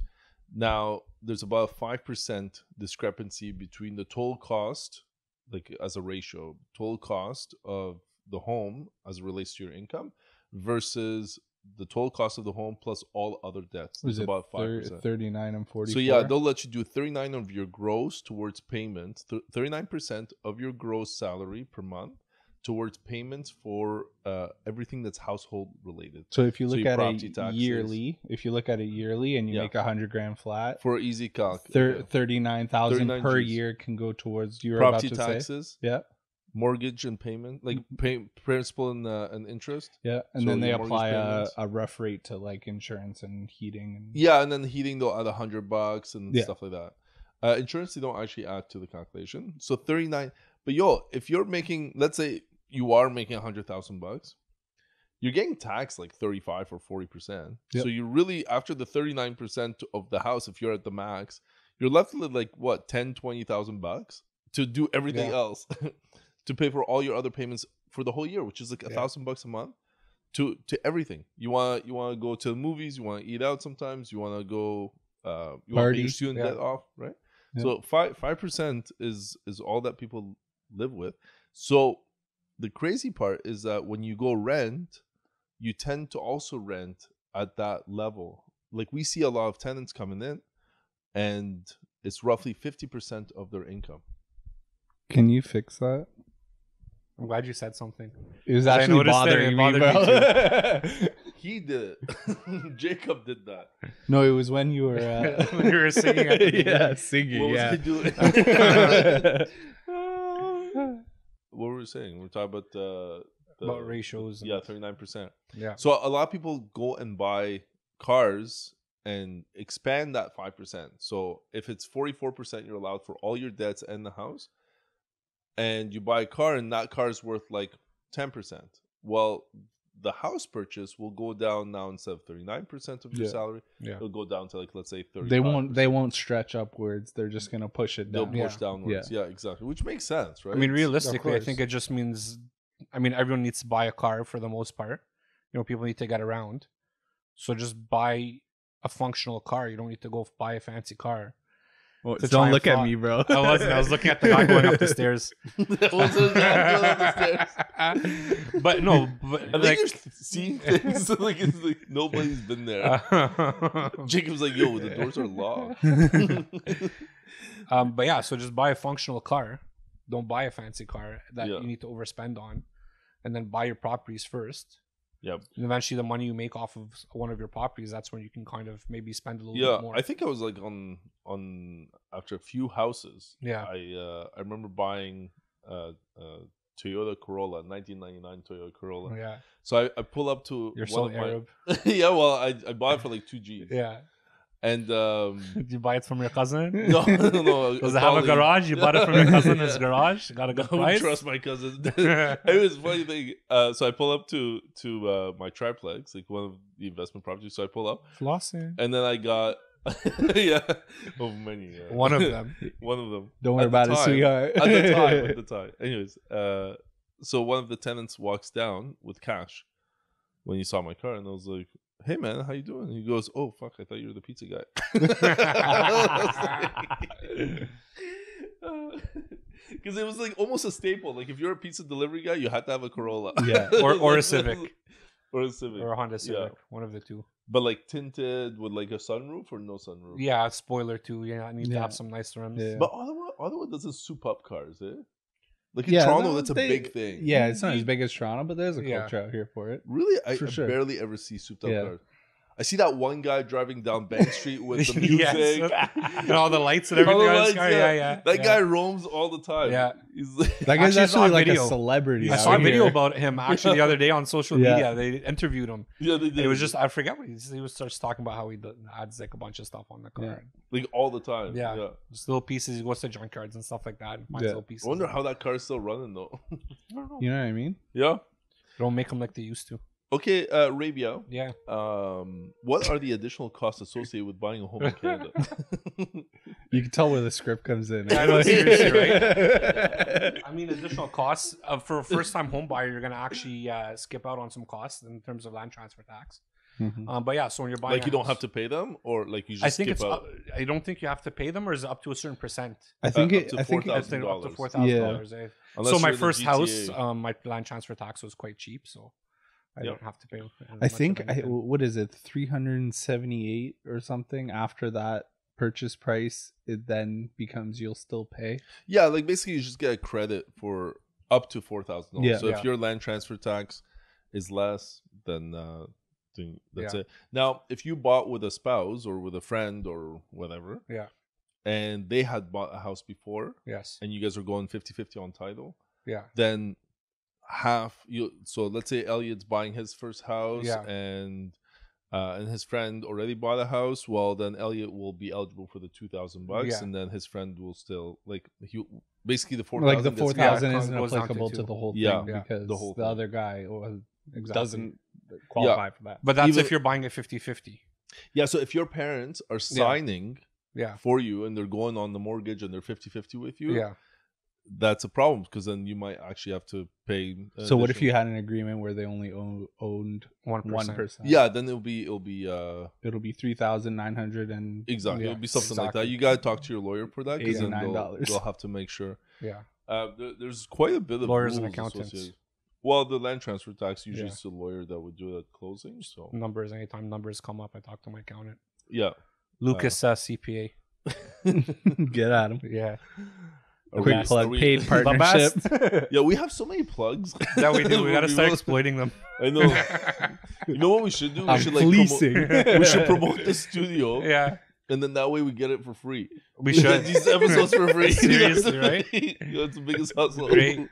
Now there's about a 5% discrepancy between the total cost, like as a ratio, total cost of the home as it relates to your income versus the total cost of the home plus all other debts. It's about 5%. 39 and 44. So yeah, they'll let you do 39 of your gross towards payments, 39% of your gross salary per month towards payments for everything that's household related. So if you look at property a taxes. yearly, and you make $100,000 flat, For easy calc, 39,000 per Gs. year can go towards your property about to taxes, say. Yeah. mortgage and payment, like principal and interest. Yeah, and So then they your mortgage apply payments. a rough rate to like insurance and heating. And Yeah, and then heating they'll add $100 and Yeah. stuff like that. Insurance they don't actually add to the calculation. So 39. But if you're making, let's say you are making $100,000, you're getting taxed like 35 or 40%. Yep. So you really, after the 39% of the house, if you're at the max, you're left with like what, $10,000-$20,000 to do everything else, to pay for all your other payments for the whole year, which is like $1,000 a month to everything. You want to go to the movies, you want to eat out sometimes, you want to go you want to pay your student debt off, right? Yeah. So 5% is all that people live with. So the crazy part is that when you go rent, you tend to also rent at that level. Like we see a lot of tenants coming in, and it's roughly 50% of their income. Can you fix that? I'm glad you said something. It was actually bothering me, bro. He did it. Jacob did that. No, it was when you were when you were singing at the beginning. Singing. What was yeah. he doing? What were we saying? We're talking about about ratios. Yeah, 39%. Yeah. So a lot of people go and buy cars and expand that 5%. So if it's 44%, you're allowed for all your debts and the house. And you buy a car and that car is worth like 10%. Well, the house purchase will go down now. Instead of 39% of your salary, it'll go down to like, let's say 30%. They won't stretch upwards. They're just going to push it down. They'll push downwards. Yeah, exactly. Which makes sense, right? I mean, realistically, I think it just means, everyone needs to buy a car for the most part. People need to get around. So just buy a functional car. You don't need to go buy a fancy car. Well, don't look at me, bro. I wasn't. I was looking at the guy going up the stairs. But no, I think you're seeing things like it's like nobody's been there. Jacob's like, yo, the doors are locked. But yeah, so just buy a functional car. Don't buy a fancy car that you need to overspend on, and then buy your properties first. Yep. And eventually, the money you make off of one of your properties, that's when you can kind of maybe spend a little bit more. I think I was like on after a few houses. Yeah. I remember buying Toyota Corolla, 1999 Toyota Corolla. Yeah. So I pull up to You're so Arab. Yeah, well, I bought it for like 2 Gs. Yeah. And did you buy it from your cousin? No. Does it have a garage? You bought it from your cousin's garage? Got a good price? I don't trust my cousin. It was a funny thing. So I pull up to my triplex, like one of the investment properties. So I pull up, flossing, and then I got many. One of them. Don't worry about it, sweetheart. At the time. Anyways, so one of the tenants walks down with cash when he saw my car, and I was like, "Hey man, how you doing?" And he goes, "Oh fuck, I thought you were the pizza guy." Because it was like almost a staple. Like if you're a pizza delivery guy, you had to have a Corolla, or a Civic, or a Honda Civic, one of the two. But like tinted with like a sunroof or no sunroof. Yeah, spoiler too. Yeah, I need to have some nice rims. Yeah. But Ottawa doesn't soup up cars, eh? Like in Toronto, that's a big thing. Yeah, it's not as big as Toronto, but there's a culture out here for it. Really? I barely ever see souped up cars. I see that one guy driving down Bank Street with the music and all the lights and everything on his car. Yeah. That guy roams all the time. Yeah. That guy's actually like a celebrity. I saw a video about him actually the other day on social media. They interviewed him. Yeah, they did. It was just, I forget what he starts talking about how he adds like a bunch of stuff on the car. Yeah. Like all the time. Yeah. Just little pieces. He goes to junkyards and stuff like that and finds little pieces. I wonder how that car is still running though. You know what I mean? Yeah. They don't make them like they used to. Okay, Rabieh. Yeah. What are the additional costs associated with buying a home in Canada? You can tell where the script comes in. I know, seriously, right? I mean, additional costs for a first-time home buyer, you're gonna actually skip out on some costs in terms of land transfer tax. Mhm. But yeah, so when you're buying, Like you don't have to pay them, or like you just I think skip it's. out. I don't think you have to pay them, or is it up to a certain percent? I think up to I think I it, think up to $4,000. $4,000. Unless So my you're in the first house, GTA. my land transfer tax was quite cheap, so I Yep. don't have to pay. I think what is it, 378 or something? After that purchase price, it then becomes you'll still pay. Yeah, like basically you just get a credit for up to $4,000. Yeah. So if Yeah. your land transfer tax is less, then that's Yeah. it. Now, if you bought with a spouse or with a friend or whatever, Yeah. and they had bought a house before, Yes. and you guys are going 50-50 on title, Yeah. then half you. So let's say Elliott's buying his first house, Yeah. and his friend already bought a house. Well, then Elliott will be eligible for the $2,000, Yeah. and then his friend will still basically the 4,000. Like the gets- 4,000 Yeah, isn't goes down to applicable to two. the whole Yeah, thing yeah, because the whole the thing. other guy Exactly. doesn't qualify for that. But that's Even- if you're buying it 50-50. Yeah, so if your parents are signing Yeah. for you and they're going on the mortgage and they're 50-50 with you, Yeah. that's a problem because then you might actually have to pay. So what if you additional- had an agreement where they only owned 1%. 1%? Yeah, then it'll be It'll be 3,900 and exactly. Yeah, It'll be something like that. exactly. You gotta talk to your lawyer for that because then $89. they'll have to make sure. Yeah. There's quite a bit of Lawyers and rules accountants. associated. Well, the land transfer tax usually Yeah. is a lawyer that would do it at closing. So Numbers. Anytime numbers come up, I talk to my accountant. yeah, Lucas CPA. get at them. Yeah. Quick Are plug, we- paid The partnership. best. Yeah, we have so many plugs. Yeah, we do. We gotta start will- exploiting them. I know. You know what we should do? We I'm should fleecing. we should promote the studio, Yeah. and then that way we get it for free. We should. These episodes for free. Seriously, right? That's the biggest hustle. Great.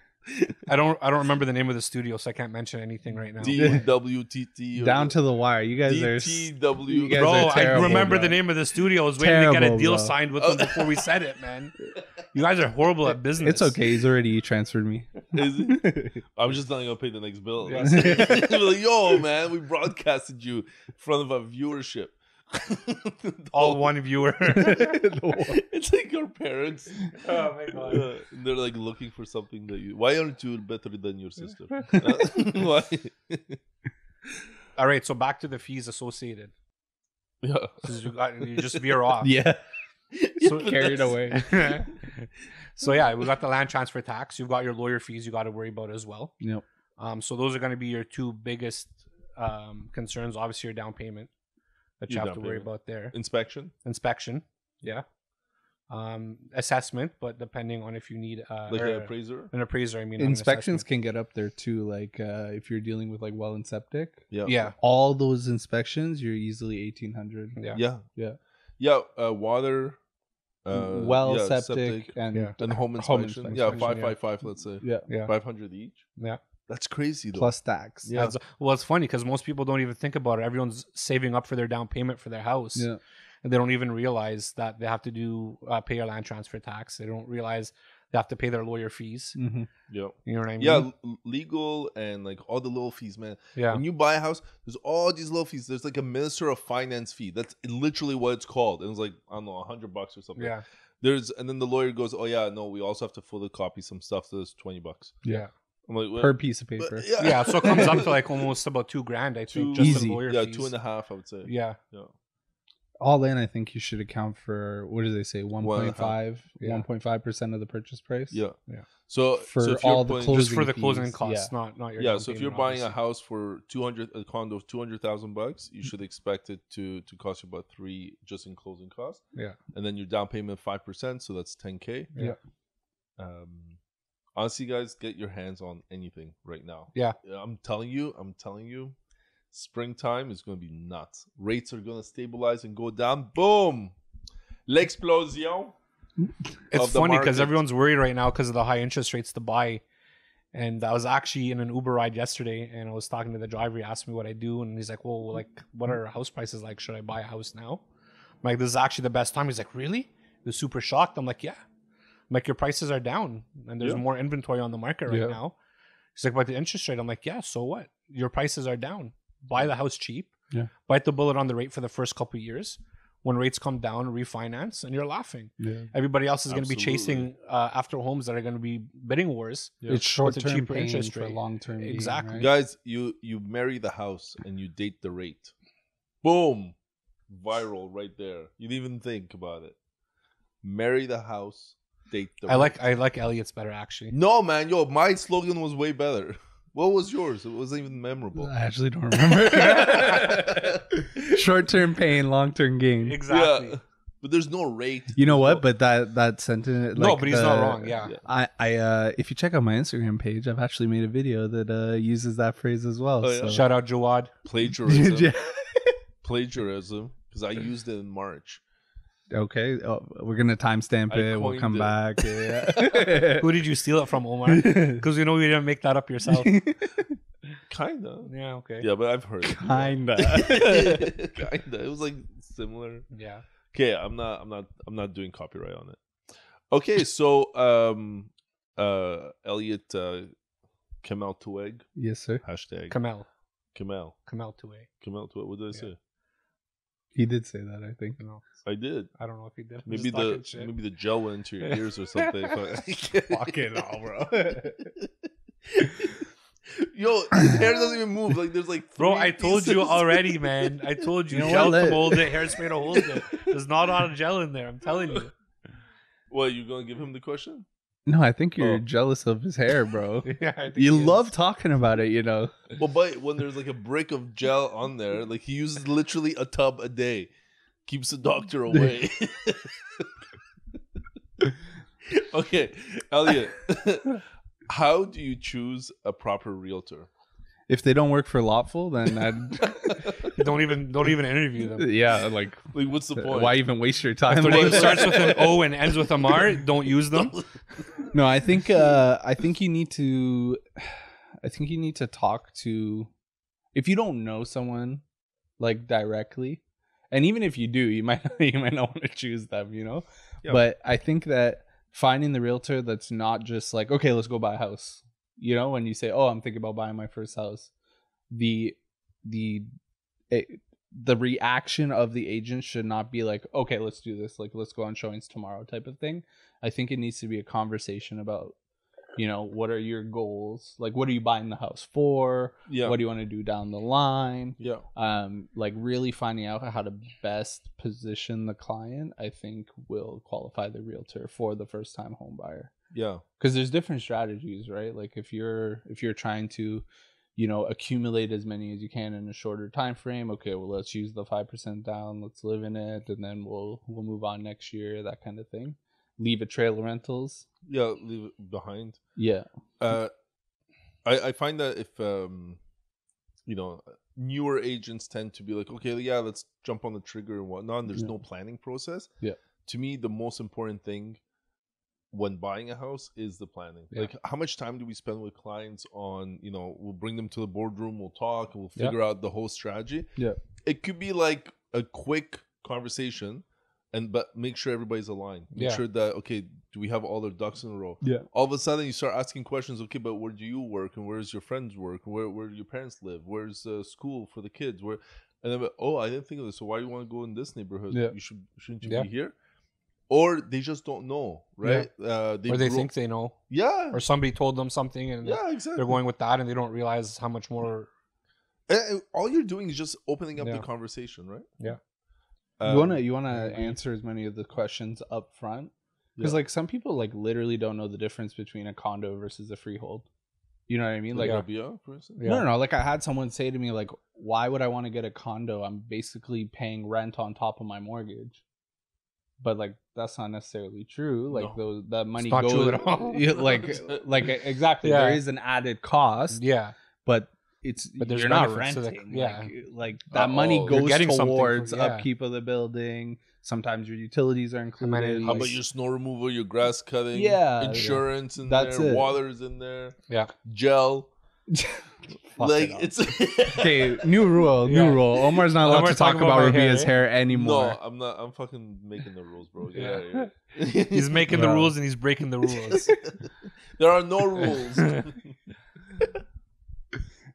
I don't remember the name of the studio, so I can't mention anything right now. DWTT. Down to the wire. You guys are DTW. you guys Bro, are I terrible, remember bro. the name of the studio. I was waiting to get a Terrible, deal bro. signed with them before we said it, man. You guys are horrible at business. It's okay. He's already transferred me. Is it? I'm just not gonna pay the next bill. Yeah. Be like, yo, man, we broadcasted you in front of a viewership. All one viewer. It's like your parents. Oh my god. They're like looking for something that you. Why aren't you better than your sister? Why? All right, so back to the fees associated. Yeah. 'Cause you just veer off. Yeah. So Carried away. So yeah, we got the land transfer tax. You've got your lawyer fees you got to worry about as well. Yep. So those are going to be your two biggest concerns. Obviously, your down payment that you Your have to down worry payment. about there. Inspection. Inspection, yeah. Assessment, but depending on if you need Like or an appraiser. an appraiser. I mean, not an Inspections assessment. can get up there too. Like if you're dealing with like well and septic, Yeah. Yeah, all those inspections, you're easily 1,800. yeah, Yeah. Yeah. Yeah. Water. Well, yeah, septic, and Yeah. and home inspection. Yeah, 555. Let's say yeah, yeah. 500 each. yeah. That's crazy though. plus tax. Yeah. Well, it's funny because most people don't even think about it. Everyone's saving up for their down payment for their house. Yeah. And they don't even realize that they have to do pay your land transfer tax. They don't realize they have to pay their lawyer fees. Mm-hmm. Yeah. You know what I mean? Yeah, legal and like all the little fees, man. Yeah. When you buy a house, there's all these little fees. There's like a minister of finance fee. That's literally what it's called. It was like, I don't know, $100 or something. Yeah. And then the lawyer goes, oh yeah, no, we also have to photocopy some stuff. So it's $20. Yeah. I'm like, what? Per piece of But, paper. yeah. Yeah. So it comes up to like almost about $2,000, I think, Two- just Easy. in lawyer Yeah, fees. 2.5, I would say. Yeah. Yeah. All in, I think you should account for what do they say, 1.5, Yeah. 1.5% of the purchase price. Yeah. Yeah. So For so if you're all the putting- closing Just for the closing fees, costs, yeah. not your yeah, down so if you're payment, buying a obviously. house for a condo of $200,000, you should expect it to cost you about $3 just in closing costs. Yeah. And then your down payment 5%, so that's $10K. Yeah. Honestly, guys, get your hands on anything right now. Yeah. I'm telling you, springtime is going to be nuts. Rates are going to stabilize and go down. Boom! L'explosion. It's of the funny because market. everyone's worried right now because of the high interest rates to buy. And I was actually in an Uber ride yesterday, and I was talking to the driver. He asked me what I do, and he's like, "Well, like, what are house prices like? Should I buy a house now?" I'm like, "This is actually the best time." He's like, "Really?" He was super shocked. I'm like, "Yeah." I'm like, "Your prices are down, and there's Yeah. more inventory on the market right Yeah. now." He's like, "But the interest rate?" I'm like, "Yeah, so what? your prices are down. Buy the house cheap. Yeah. Bite the bullet on the rate for the first couple of years. When rates come down, refinance, and you're laughing. Yeah. Everybody else is going to be Absolutely. chasing after homes that are going to be bidding wars. Yeah. It's short With a term cheaper pain interest for rate. long term. Exactly. Right? Guys, you marry the house and you date the rate. Boom. Viral right there. You didn't even think about it. Marry the house, date the rate. I like Elliott's better actually. No, man. Yo, my slogan was way better. What was yours? It wasn't even memorable. I actually don't remember. Short term pain, long term gain. Exactly. Yeah. But there's no rate. You know what? But that sentence. No, like, but he's not wrong. Yeah. I if you check out my Instagram page, I've actually made a video that uses that phrase as well. Oh, yeah? So. Shout out Jawad. Plagiarism. Yeah. Plagiarism. Because I used it in March. Okay, we're gonna timestamp I it. We'll come coined back. Yeah. Who did you steal it from, Omar? Because you know you didn't make that up yourself. Kinda. Yeah. Okay. Yeah, but I've heard it. Kinda. Kinda. It was like similar. Yeah. Okay, I'm not doing copyright on it. Okay, so Elliott Kamel Tueg Yes, sir. hashtag Kamel Kamel Tuey. Tueg. What did I say? He did say that, I think. No, I did. I don't know if he did. Maybe the gel went into your ears or something. Fucking hell, bro. Yo, his hair doesn't even move. Like there's like Bro, three I told you pieces. already, man. I told you. You know Gel what? to mold it, hairspray to hold it. There's not a lot of gel in there. I'm telling you. What, you gonna give him the question? No, I think you're Oh. jealous of his hair, bro. Yeah, I think You he is. love talking about it, you know. Well, but when there's like a brick of gel on there, like he uses literally a tub a day, keeps the doctor away. Okay, Elliott, how do you choose a proper realtor? If they don't work for Lawful, then I'd Don't even interview them. yeah, like Like, what's the point? why even waste your time? If their name on it? starts with an O and ends with a Mar, don't use them. No, I think you need to talk to, if you don't know someone like directly, and even if you do, you might not want to choose them, you know. Yeah. But I think that finding the realtor that's not just like, okay, let's go buy a house, you know, when you say, oh, I'm thinking about buying my first house, the reaction of the agent should not be like, okay, let's do this, like let's go on showings tomorrow type of thing. I think it needs to be a conversation about, you know, what are your goals? Like, what are you buying the house for? Yeah. What do you want to do down the line? Yeah. Like really finding out how to best position the client, I think will qualify the realtor for the first time home buyer. Yeah. Because there's different strategies, right? Like if you're trying to, you know, accumulate as many as you can in a shorter time frame, okay, well, let's use the 5% down, let's live in it, and then we'll move on next year, that kind of thing. Leave a trail of rentals. Yeah. Leave it behind. Yeah. I find that if you know, newer agents tend to be like, okay, yeah, let's jump on the trigger and whatnot, and there's Yeah. no planning process. Yeah. To me, the most important thing when buying a house is the planning. Yeah. Like, how much time do we spend with clients on, you know, we'll bring them to the boardroom, we'll talk, we'll Yeah. figure out the whole strategy. Yeah. It could be like a quick conversation, but make sure everybody's aligned. Make Yeah. sure that, okay, do we have all their ducks in a row? Yeah. All of a sudden you start asking questions. Okay, but where do you work, and where's your friends work, where do your parents live, where's school for the kids, where, and then, oh, I didn't think of this. So why do you want to go in this neighborhood? Yeah. Shouldn't you Yeah. be here? Or they just don't know, right? Or they think they know, yeah, or somebody told them something, and yeah, exactly. they're going with that, and they don't realize how much more. And all you're doing is just opening up Yeah. the conversation, right? Yeah. You wanna I agree. answer as many of the questions up front, because Yeah. like some people like literally don't know the difference between a condo versus a freehold. You know what I mean? Like Rabieh, for instance. Yeah. no. Like I had someone say to me like, why would I want to get a condo? I'm basically paying rent on top of my mortgage. But like that's not necessarily true. Like that money not goes true at all. Yeah, like exactly. Yeah. There is an added cost, Yeah, but there's you're not benefits to the- renting. yeah. Like that money You're goes getting something towards for- yeah. upkeep of the building. Sometimes your utilities are included. Amenities. How about your snow removal, your grass cutting, Yeah, insurance in That's there, it. water's in there, yeah. gel. Fuck Like it up. it's Okay, new rule. Yeah. Omar's not allowed Omar's to talk talking about about my Rabieh's hair, hair anymore. No, I'm not. I'm fucking making the rules, bro. Get Yeah. out of here. He's making the Wow. rules and he's breaking the rules. There are no rules.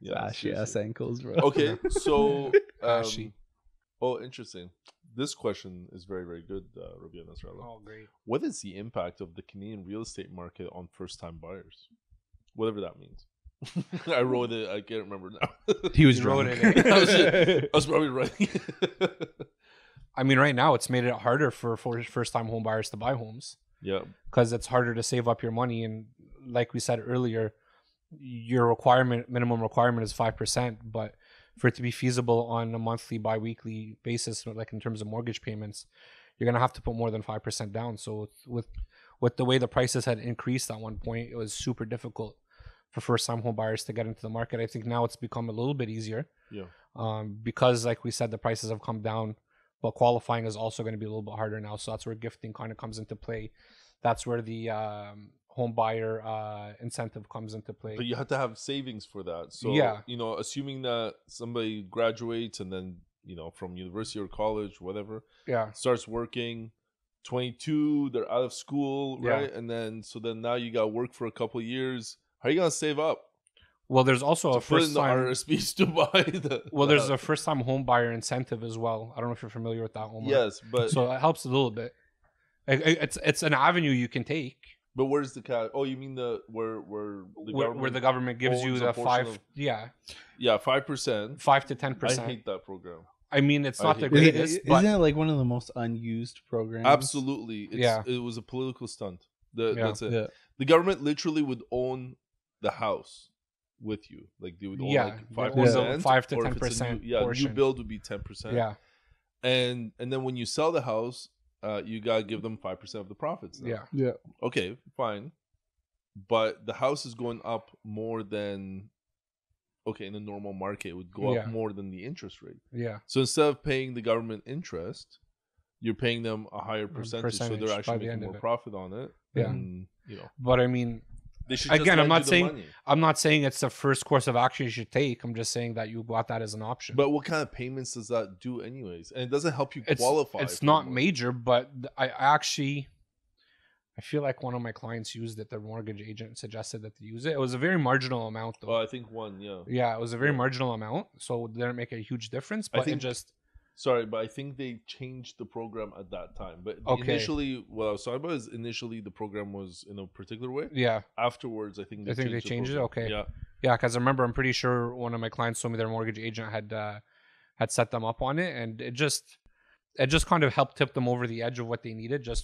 Yeah, Ashy ass seriously. ankles, bro. Okay, so Ashy. oh, interesting. This question is very, very good, Rabieh and Nasrallah. Oh, great. What is the impact of the Canadian real estate market on first-time buyers? Whatever that means. I wrote it. I can't remember now. He was You wrote drunk. it, I was probably writing. I mean, right now it's made it harder for first-time home buyers to buy homes Yeah, because it's harder to save up your money. And like we said earlier, your minimum requirement is 5%, but for it to be feasible on a monthly, bi-weekly basis, like in terms of mortgage payments, you're gonna have to put more than 5% down. So with the way the prices had increased at one point, it was super difficult for first-time home buyers to get into the market. I think now it's become a little bit easier. yeah. Because like we said, the prices have come down, but qualifying is also going to be a little bit harder now. So that's where gifting kind of comes into play. That's where the home buyer incentive comes into play. But you have to have savings for that. So, Yeah. Assuming that somebody graduates and then, from university or college, whatever, Yeah. starts working, 22, they're out of school, Yeah. right? And then now you got to work for a couple of years. How are you going to save up? Well, there's also To a put in the first-time. RSPs to buy the. Well, there's a first-time home buyer incentive as well. I don't know if you're familiar with that, Omar. Yes, but So it helps a little bit. It's an avenue you can take. but where's the cash? Oh, you mean where Where the government gives you owns a the portion 5, of- yeah, 5%. 5 to I 10%. hate that program. I mean, it's I not the hate that. greatest, but Isn't it like one of the most unused programs? Absolutely, Yeah. It was a political stunt. Yeah. That's it. Yeah. The government literally would own the house with you. Like they would own Yeah, like they own 5%, the 5 to or if it's a 10% new, new portion. build would be 10%. yeah, and then when you sell the house, you gotta give them 5% of the profits. Now. yeah, Yeah. Okay, fine, but the house is going up more than. Okay, in a normal market, it would go Yeah. up more than the interest rate. yeah. So instead of paying the government interest, you're paying them a higher percentage, so percentage they're by actually the end making of more it. profit on it. Yeah. And, But I mean, they should Again, I'm not the saying- money. I'm not saying it's the first course of action you should take. I'm just saying that you got that as an option. But what kind of payments does that do, anyways? And it doesn't help you it's qualify. It's for not more. major, but I feel like one of my clients used it. Their mortgage agent suggested that they use it. It was a very marginal amount, though. Oh, I think one, yeah. Yeah, it was a very Yeah. marginal amount, so it didn't make a huge difference. I But think- it just Sorry, but I think they changed the program at that time. But Okay. initially, what I was talking about is initially the program was in a particular way. yeah. Afterwards, I think they they the changed it? program. Okay. Yeah. Yeah, because I remember, I'm pretty sure one of my clients told me their mortgage agent had set them up on it, and it just kind of helped tip them over the edge of what they needed. It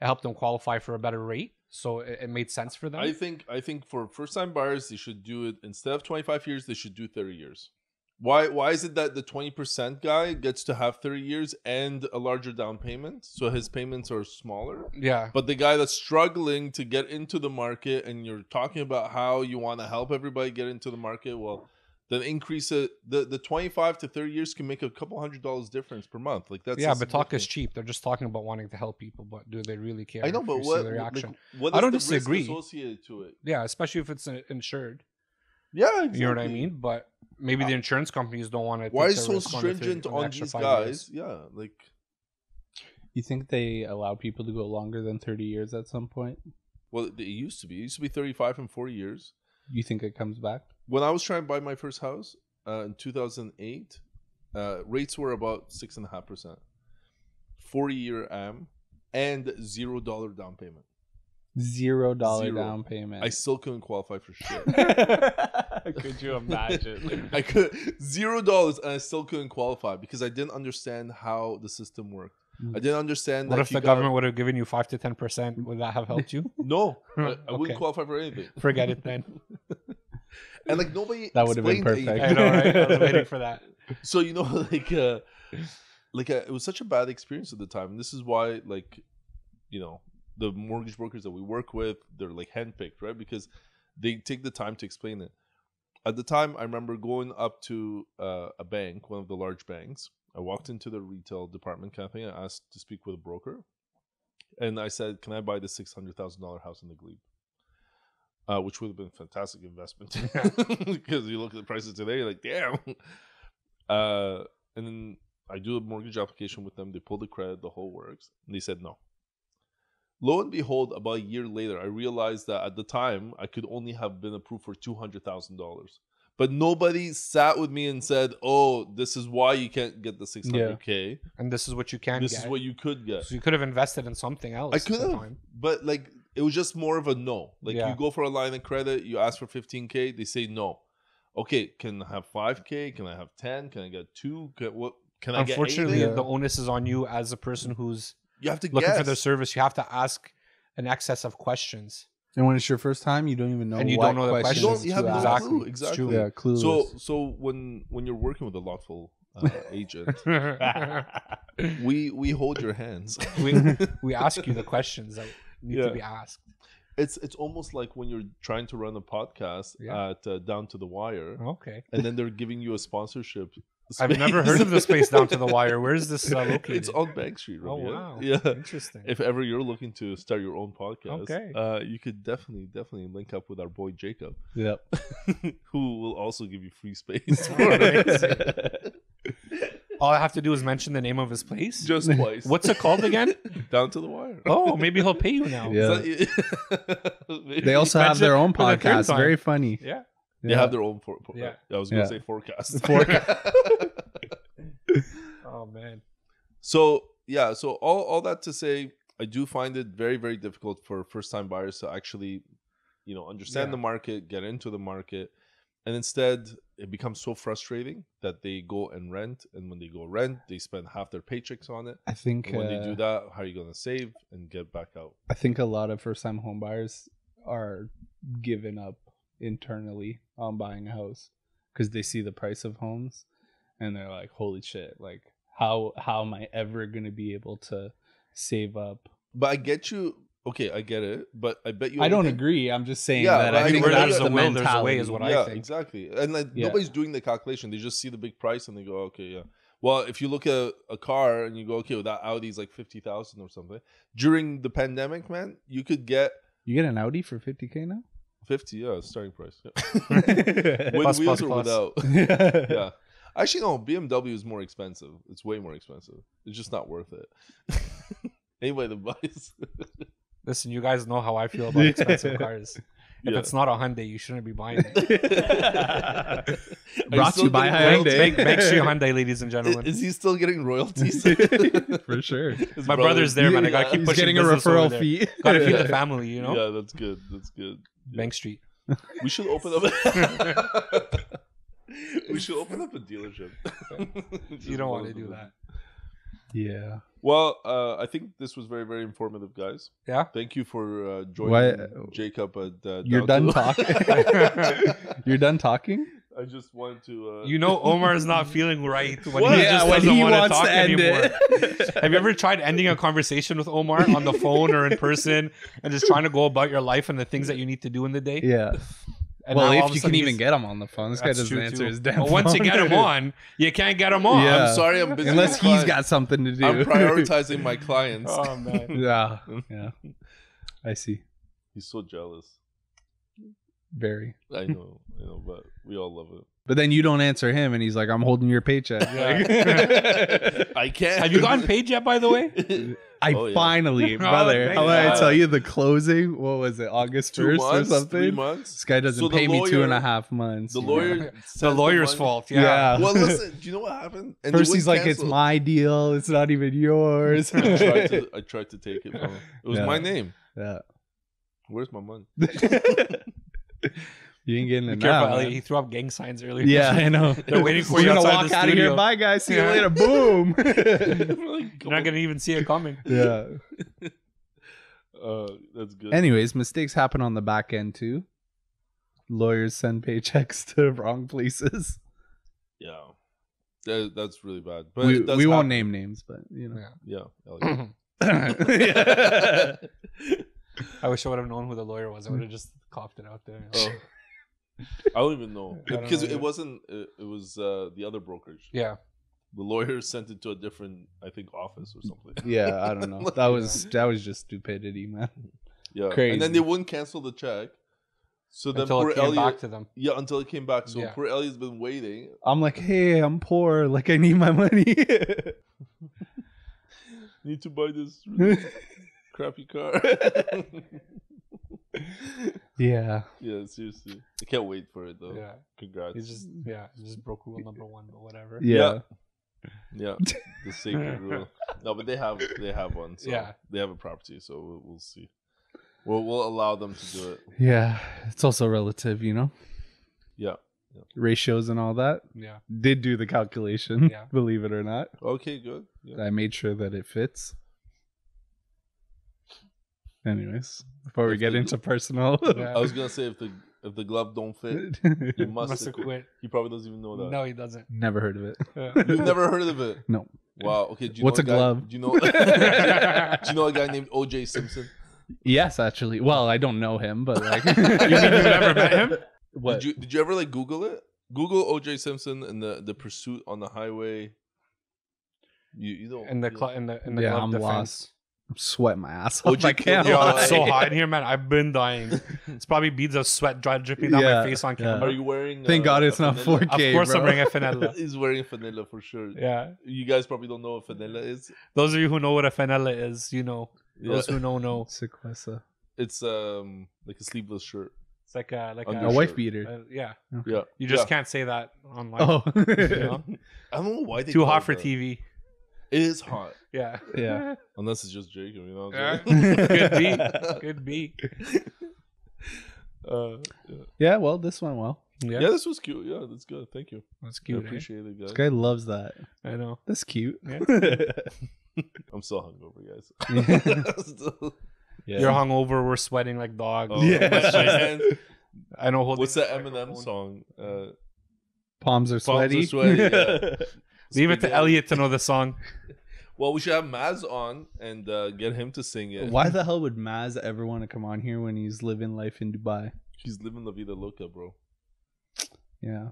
helped them qualify for a better rate, so it made sense for them. I think for first time buyers, they should do it instead of 25 years, they should do 30 years. Why is it that the 20% guy gets to have 30 years and a larger down payment, so his payments are smaller? Yeah, But the guy that's struggling to get into the market, and you're talking about how you want to help everybody get into the market, well, then increase it. The 25 to 30 years can make a couple $100 difference per month. Like that's yeah, a but talk is significant- cheap. They're just talking about wanting to help people, but do they really care? I know, if but you see what? the reaction? What I is don't the risk disagree. associated to it? Yeah, especially if it's insured. Yeah, exactly. You know what I mean? But maybe the insurance companies don't want to. Why is so stringent on these guys? Yeah, like You think they allow people to go longer than 30 years at some point? well, it used to be. It used to be 35 and 40 years. You think it comes back? When I was trying to buy my first house in 2008, rates were about 6.5%, 40-year AM, and $0 down payment. $0 Zero. down payment. I still couldn't qualify for shit. Could you imagine? I could $0, and I still couldn't qualify because I didn't understand how the system worked. I didn't understand. What that if the government would have given you 5 to 10%? Would that have helped you? No, I Okay. wouldn't qualify for anything. Forget it then. And like nobody That would have been explained perfect. I know, right? I was waiting for that. So it was such a bad experience at the time. And this is why, the mortgage brokers that we work with, they're like handpicked, right? Because they take the time to explain it. At the time, I remember going up to a bank, one of the large banks. I walked into the retail department kind of thing. I asked to speak with a broker, and I said, "Can I buy the $600,000 house in the Glebe?" Which would have been a fantastic investment because you look at the prices today, you're like, damn. And then I do a mortgage application with them. They pull the credit, the whole works. And they said no. Lo and behold, about a year later, I realized that at the time, I could only have been approved for $200,000. but nobody sat with me and said, "Oh, this is why you can't get the 600K, And this is what you can this get. is what you could get." So you could have invested in something else. I could at the have, time. but like it was just more of a no. Like Yeah. you go for a line of credit, you ask for 15K, they say no. Okay, can I have 5K? Can I have 10? Can I get 2? Can I get Unfortunately, anything? the onus is on you as a person who's You have to looking guess. for their service. You have to ask an excess of questions. And when it's your first time, you don't even know. And you what don't know the questions questions. You have to no ask. clue. It's Exactly. true. Yeah, clueless. So when you're working with a lawful agent, we hold your hands. we ask you the questions that need to be asked. It's almost like when you're trying to run a podcast at Down to the Wire, Okay. and then they're giving you a sponsorship. I've never heard of the space Down to the Wire. Where is this located? It's on Bank Street, Oh, Rabieh. wow. Yeah. Interesting. If ever you're looking to start your own podcast, Okay. you could definitely link up with our boy Jacob, Yep. who will also give you free space. All I have to do is mention the name of his place. Just twice. What's it called again? Down to the Wire. Oh, maybe he'll pay you now. Yeah. Maybe. They also have their own For the third podcast. time. Very funny. Yeah. They have their own Yeah. I was gonna Yeah. say forecast. Oh man. So yeah, so all that to say, I do find it very, very difficult for first time buyers to actually, understand the market, get into the market, and instead it becomes so frustrating that they go and rent, and when they go rent, they spend half their paychecks on it. I think And when they do that, how are you gonna save and get back out? I think a lot of first time home buyers are giving up internally on buying a house because they see the price of homes and they're like, holy shit, like how am I ever gonna be able to save up? But I get you. Okay, I get it, but I bet you. I don't anything- agree. I'm just saying Yeah, that but I I think mean, that's there's the a will, there's a way mentality. is what I Yeah, think. exactly. And like Yeah. nobody's doing the calculation. They just see the big price and they go, okay, yeah. Well, if you look at a car and you go, okay, well, that Audi's like 50,000 or something. During the pandemic, man, you could get You get an Audi for $50K now? 50, yeah, starting price. Yeah. With Plus, wheels plus, or plus. without. Yeah. Actually, no, BMW is more expensive. It's way more expensive. It's just not worth it. Anybody that buys. Listen, you guys know how I feel about expensive cars. If Yeah. it's not a Hyundai, you shouldn't be buying it. Brought to you by Hyundai. Make sure Hyundai, ladies and gentlemen. Is he still getting royalties? For sure. His My brother- brother's there, man. I gotta Yeah. keep He's pushing getting a business over referral there. fee. Gotta feed the family, you know. Yeah, that's good. That's good. Yeah. Bank Street. We should open up. We should open up a dealership. You don't want to do that. Yeah. Well, I think this was very, very informative, guys. Yeah. Thank you for joining What- Jacob at. You're Down done to- talking? You're done talking? I just wanted to. You know, Omar is not feeling right when What? he Yeah, just when doesn't he want to wants talk to end anymore. it. Have you ever tried ending a conversation with Omar on the phone or in person and just trying to go about your life and the things that you need to do in the day? Yeah. And Well, now all of if a you sudden can even he's- get him on the phone. This guy That's doesn't true, answer too. his damn But once you phone. get him on, you can't get him on. Yeah. I'm sorry, I'm busy. Unless with he's clients. got something to do. I'm prioritizing my clients. Oh man. Yeah. Yeah. I see. He's so jealous. Very. I know, but we all love it. But then you don't answer him, and he's like, "I'm holding your paycheck." I can't. Have you gotten paid yet, by the way? I Oh, yeah. finally, Oh, brother. thank How about I God. tell you the closing? What was it? August 2 1st months, or something? 3 months. This guy doesn't So the pay me lawyer- 2.5 months. The you lawyer, know? sent The lawyer's money. fault. Yeah. Yeah. Well, listen. Do you know what happened? And they First, wouldn't he's like, "It's cancel. my deal. It's not even yours." I tried to take it from him. It was Yeah. my name. Yeah. Where's my money? You ain't getting Be it careful, now. Elliot. man. He threw up gang signs earlier. Yeah, I know. They're waiting for We're you gonna outside walk the out of studio. here. Bye, guys. See you Yeah. later. Boom. You're not gonna even see it coming. Yeah. That's good. Anyways, mistakes happen on the back end too. Lawyers send paychecks to wrong places. Yeah, that's really bad. But We it does won't happen. name names, but you know. Yeah. Elliot. I wish I would have known who the lawyer was. I would have just coughed it out there. Oh. I don't even know I don't because know, it yeah. wasn't. It was the other brokerage. Yeah. The lawyer sent it to a different, I think, office or something. Yeah, I don't know. That was just stupidity, man. Yeah, Crazy. and then they wouldn't cancel the check. So then Until poor it came Elliot, back to them. yeah, until it came back. So Yeah. poor Elliot's been waiting. I'm like, hey, I'm poor. Like, I need my money. Need to buy this really crappy car. Yeah. Yeah, seriously. I can't wait for it though. Yeah. Congrats. He just broke rule number 1, but whatever. Yeah. Yeah, the sacred rule. No, but they have one. So Yeah. they have a property, so we'll see. We'll allow them to do it. Yeah. It's also relative, you know, Yeah. ratios and all that. Yeah. Did do the calculation, Yeah. believe it or not. Okay, good. Yeah. I made sure that it fits. Anyways, before we If get the- into personal, Yeah. I was gonna say if the glove don't fit, you must Must have have quit. He probably doesn't even know that. No, he doesn't. never heard of it. You've never heard of it? No. Wow. Okay. Do you What's know a glove? Do you know? Do you know a guy named O.J. Simpson? Yes, actually. Well, I don't know him, but like, You mean you've never met him? What? Did you ever like Google it? Google O.J. Simpson and the pursuit on the highway. You don't. In the Yeah, glove I'm defense. lost. I'm sweating my ass off. OJ I can't killed- lie. Yo, it's so hot in here, man. I've been dying. It's probably beads of sweat dripping down Yeah, my face on yeah. camera. Are you wearing? Thank God it's not Fenella? 4K. Of course, bro. I'm wearing a Fenella. He's wearing Fenella for sure. Yeah. You guys probably don't know what Fenella is. Those of you who know what a Fenella is, you know. Yeah. Those who know. Sequesa. It's like a sleeveless shirt. It's like a Under A shirt. wife beater. yeah. Yeah. You just Yeah. can't say that online. Oh. You know? I don't know why they Too call hot it for that. TV. It is hot. Yeah. Yeah. Unless it's just Jacob, you know what Yeah. I'm saying? Could be. Could be. Yeah, well, this went well. Yeah. Yeah, this was cute. Yeah, that's good. Thank you. That's I cute. appreciate it, guys. This guy loves that. I know. That's cute. Yeah. I'm still hungover, guys. Still- Yeah. You're hungover. We're sweating like dogs. Oh, Yeah. my hands. I know. What's that Eminem song? Palms are sweaty. sweaty, yeah. Leave it to Spaghetti. Elliott to know the song. Well, we should have Maz on and get him to sing it. Why the hell would Maz ever want to come on here when he's living life in Dubai? He's living La Vida Loca, bro. Yeah.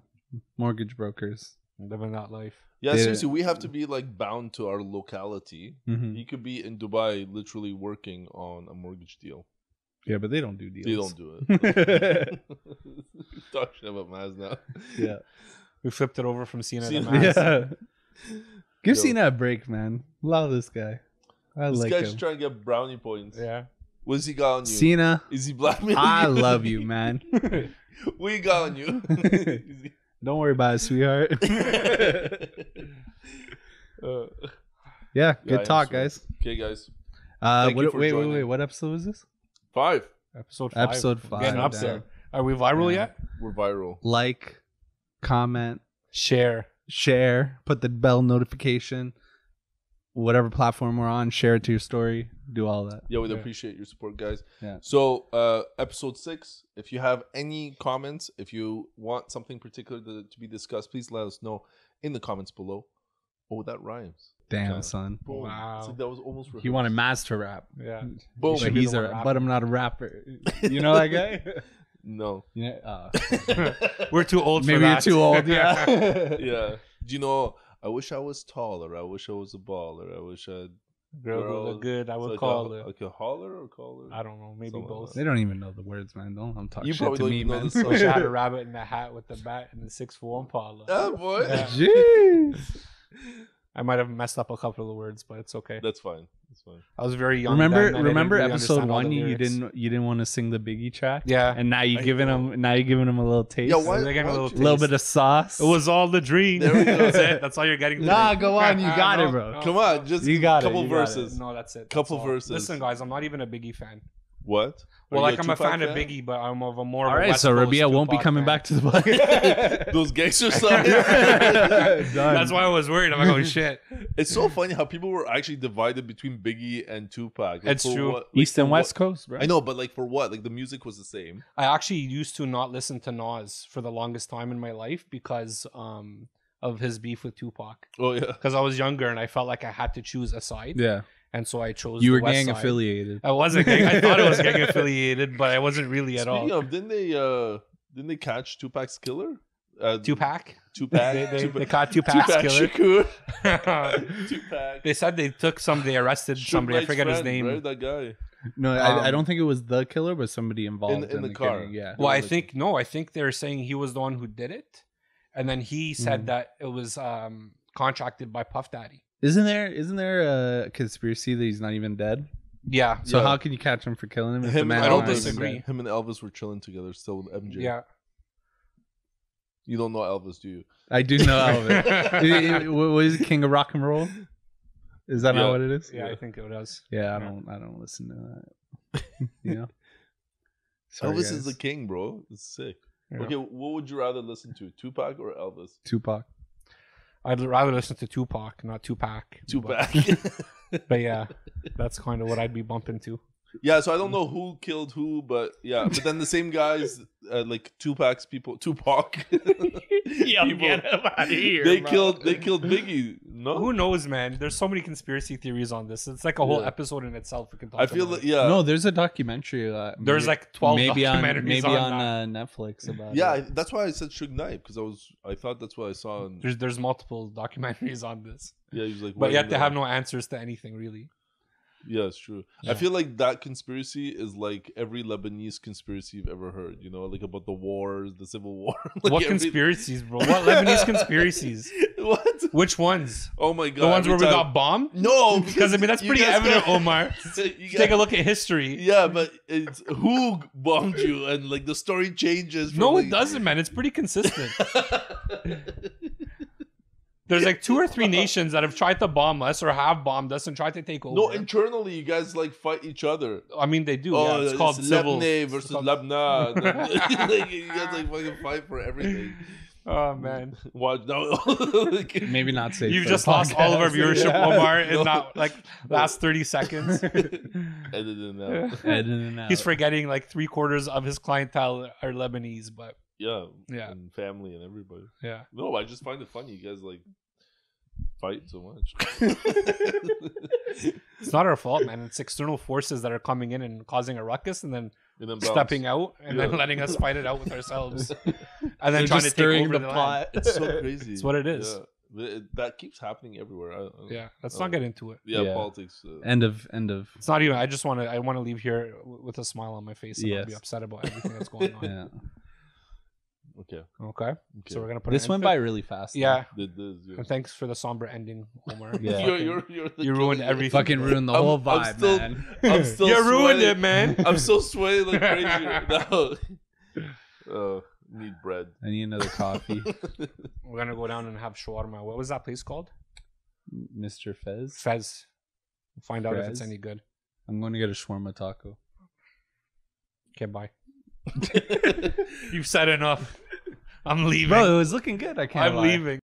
Mortgage brokers. Living that life. Yeah, Yeah. seriously, we have to be like bound to our locality. Mm-hmm. He could be in Dubai literally working on a mortgage deal. Yeah, but they don't do deals. They don't do it. Talk shit about Maz now. Yeah. We flipped it over from Cena to Cena. Maz. Yeah. Give Yo. Cena a break, man. Allow this guy. I This like guy's him. just trying to get brownie points. Yeah. What's he got on you? Cena, Is he blackmailing I you? love you, man. What he got on you? Don't worry about it, sweetheart. Yeah, I good am talk, sweet. guys. Okay, guys. Thank you for Wait. joining. What episode was this? 5. Episode 5. Episode We're getting 5, up damn. there. Are we viral Yeah. yet? We're viral. Like, comment, Share. share, put the bell notification, whatever platform we're on, share it to your story, do all that. Yeah, we'd Yeah. appreciate your support, guys. Yeah. So, episode 6, if you have any comments, if you want something particular to be discussed, please let us know in the comments below. Oh, that rhymes. Damn, Yeah. son. Boom. Wow. It's like that was almost He wanted Maz to rap. Yeah. Boom. But should be he's the one a, rapping. but I'm not a rapper. You know that guy? No. Yeah. We're too old for Maybe you're that. too old. Yeah. Yeah. Do you know, I wish I was taller. I wish I was a baller. I wish I Girl who look good, I would call her. Like a holler or caller? I don't know. Maybe Something like both. They don't even know the words, man. I'm talking You shit probably to don't me, even know man. the song. Wish I had a rabbit in a hat with the bat and the 6'4" Impala. Ah, boy. Yeah. Jeez. I might have messed up a couple of words, but it's okay. That's fine. That's fine. I was very young. then, and I didn't Remember really episode understand all the 1? You lyrics. didn't want to sing the Biggie track. Yeah. And now you I giving know. him a little taste. Yeah, why? They're getting a little why A little bit of sauce. It was all the dream. There we go. That's it. That's all you're getting. Nah, today. go on. You got it, bro. No, Come on, just You got it, couple you got it. verses. No, that's it. Couple That's all. verses. Listen, guys, I'm not even a Biggie fan. What? Well, Are you like I'm a Tupac fan of Biggie, but I'm of a more. All of a right, West so Coast Rabieh won't be Tupac coming fan. back to the podcast. Those gangster songs. That's why I was worried. I'm like, oh shit. It's so funny how people were actually divided between Biggie and Tupac. Like, It's for true. what- like, East and for West what- Coast, bro. I know, but like for what? Like the music was the same. I actually used to not listen to Nas for the longest time in my life because of his beef with Tupac. Oh yeah. Because I was younger and I felt like I had to choose a side, Yeah. and so I chose. You the were West gang side. affiliated. I wasn't. Gang, I thought it was gang affiliated, but I wasn't really at all. Speaking of, didn't they catch Tupac's killer? Tupac. Tupac. They caught Tupac's killer. Shakur. Tupac. They said they took somebody, arrested Suge somebody. I Knight's forget his friend, name. Right? That guy. No, Um, I don't think it was the killer, but somebody involved in the car. killing. Yeah. Well, I like- think no. I think they're saying he was the one who did it, and then he said that it was contracted by Puff Daddy. Isn't there a conspiracy that he's not even dead? Yeah. So Yeah. how can you catch him for killing him? If the Him man and I don't already disagree. dead? Him and Elvis were chilling together still with MJ. Yeah. You don't know Elvis, do you? I do know Elvis. What is it, King of Rock and Roll? Is that Yeah. not what it is? Yeah, I think it does. Yeah, I don't listen to that. You know. Sorry, Elvis is guys. the king, bro. It's sick. Yeah. Okay, what would you rather listen to, Tupac or Elvis? Tupac. I'd rather listen to Tupac, not Tupac. Tupac. But yeah, that's kind of what I'd be bumping to. Yeah, so I don't know who killed who, but yeah, but then the same guys, like Tupac, people, Yo, get him out of here. they bro. killed Biggie. No, Who knows, man? There's so many conspiracy theories on this. It's like a whole Yeah. episode in itself. We can talk I feel about like it. yeah, No, there's a documentary. There's like 12 maybe documentaries on that. Netflix about yeah. it. That's why I said Suge Knight because I thought that's what I saw. And There's multiple documentaries on this, yeah, he was like, but writing yet they down. have no answers to anything really. Yeah, it's true. Yeah. I feel like that conspiracy is like every Lebanese conspiracy you've ever heard. You know, like about the wars, the civil war. Like What every- conspiracies, bro? What Lebanese conspiracies? What? Which ones? Oh my god! The ones every where we time- got bombed? No, Because I mean that's you pretty guys evident, got- Omar. You Take a got- look at history. Yeah, but it's who bombed you, and like the story changes. From, No, like, it doesn't, man. It's pretty consistent. There's like 2 or 3 nations that have tried to bomb us or have bombed us and tried to take over. No, internally you guys like fight each other. I mean, they do. Oh, yeah, it's called civil. Lebanon versus it's called- Lebanon. Like, you guys like fucking fight for everything. Oh man, Watch no. Maybe not safe. you've for just the lost all of our podcast. viewership, Yeah. Omar, in No. that like last 30 seconds. Editing out. Editing out. He's forgetting like 3/4 of his clientele are Lebanese, but Yeah, Yeah. and family and everybody. yeah. No, I just find it funny. You guys like fight so much. It's not our fault, man. It's external forces that are coming in and causing a ruckus and then And then stepping out and then Yeah. letting us fight it out with ourselves. And then They're trying to just take stirring over the the pot. land. It's so crazy. It's what it is. Yeah. That keeps happening everywhere. Yeah, let's not get into it. Yeah, Yeah. politics. End of. It's not even. I want to leave here with a smile on my face and not be Yes. upset about everything that's going on. Yeah. Okay. Okay, so we're gonna put This an went end by to it. really fast. though. Yeah, Did this? Yeah. and thanks for the somber ending, Omar. Yeah. You're the You ruined killing- everything. Fucking ruined the I'm- whole I'm vibe, still- man. I'm still You ruined sweating. it, man. I'm still sweating like crazy right now. Need bread. I need another coffee, We're gonna go down and have shawarma. What was that place called? Mr. Fez. Fez. We'll find out if it's Fez? any good. I'm going to get a shawarma taco. Okay, bye. You've said enough. I'm leaving. Bro, it was looking good. I can't I'm lie. leaving.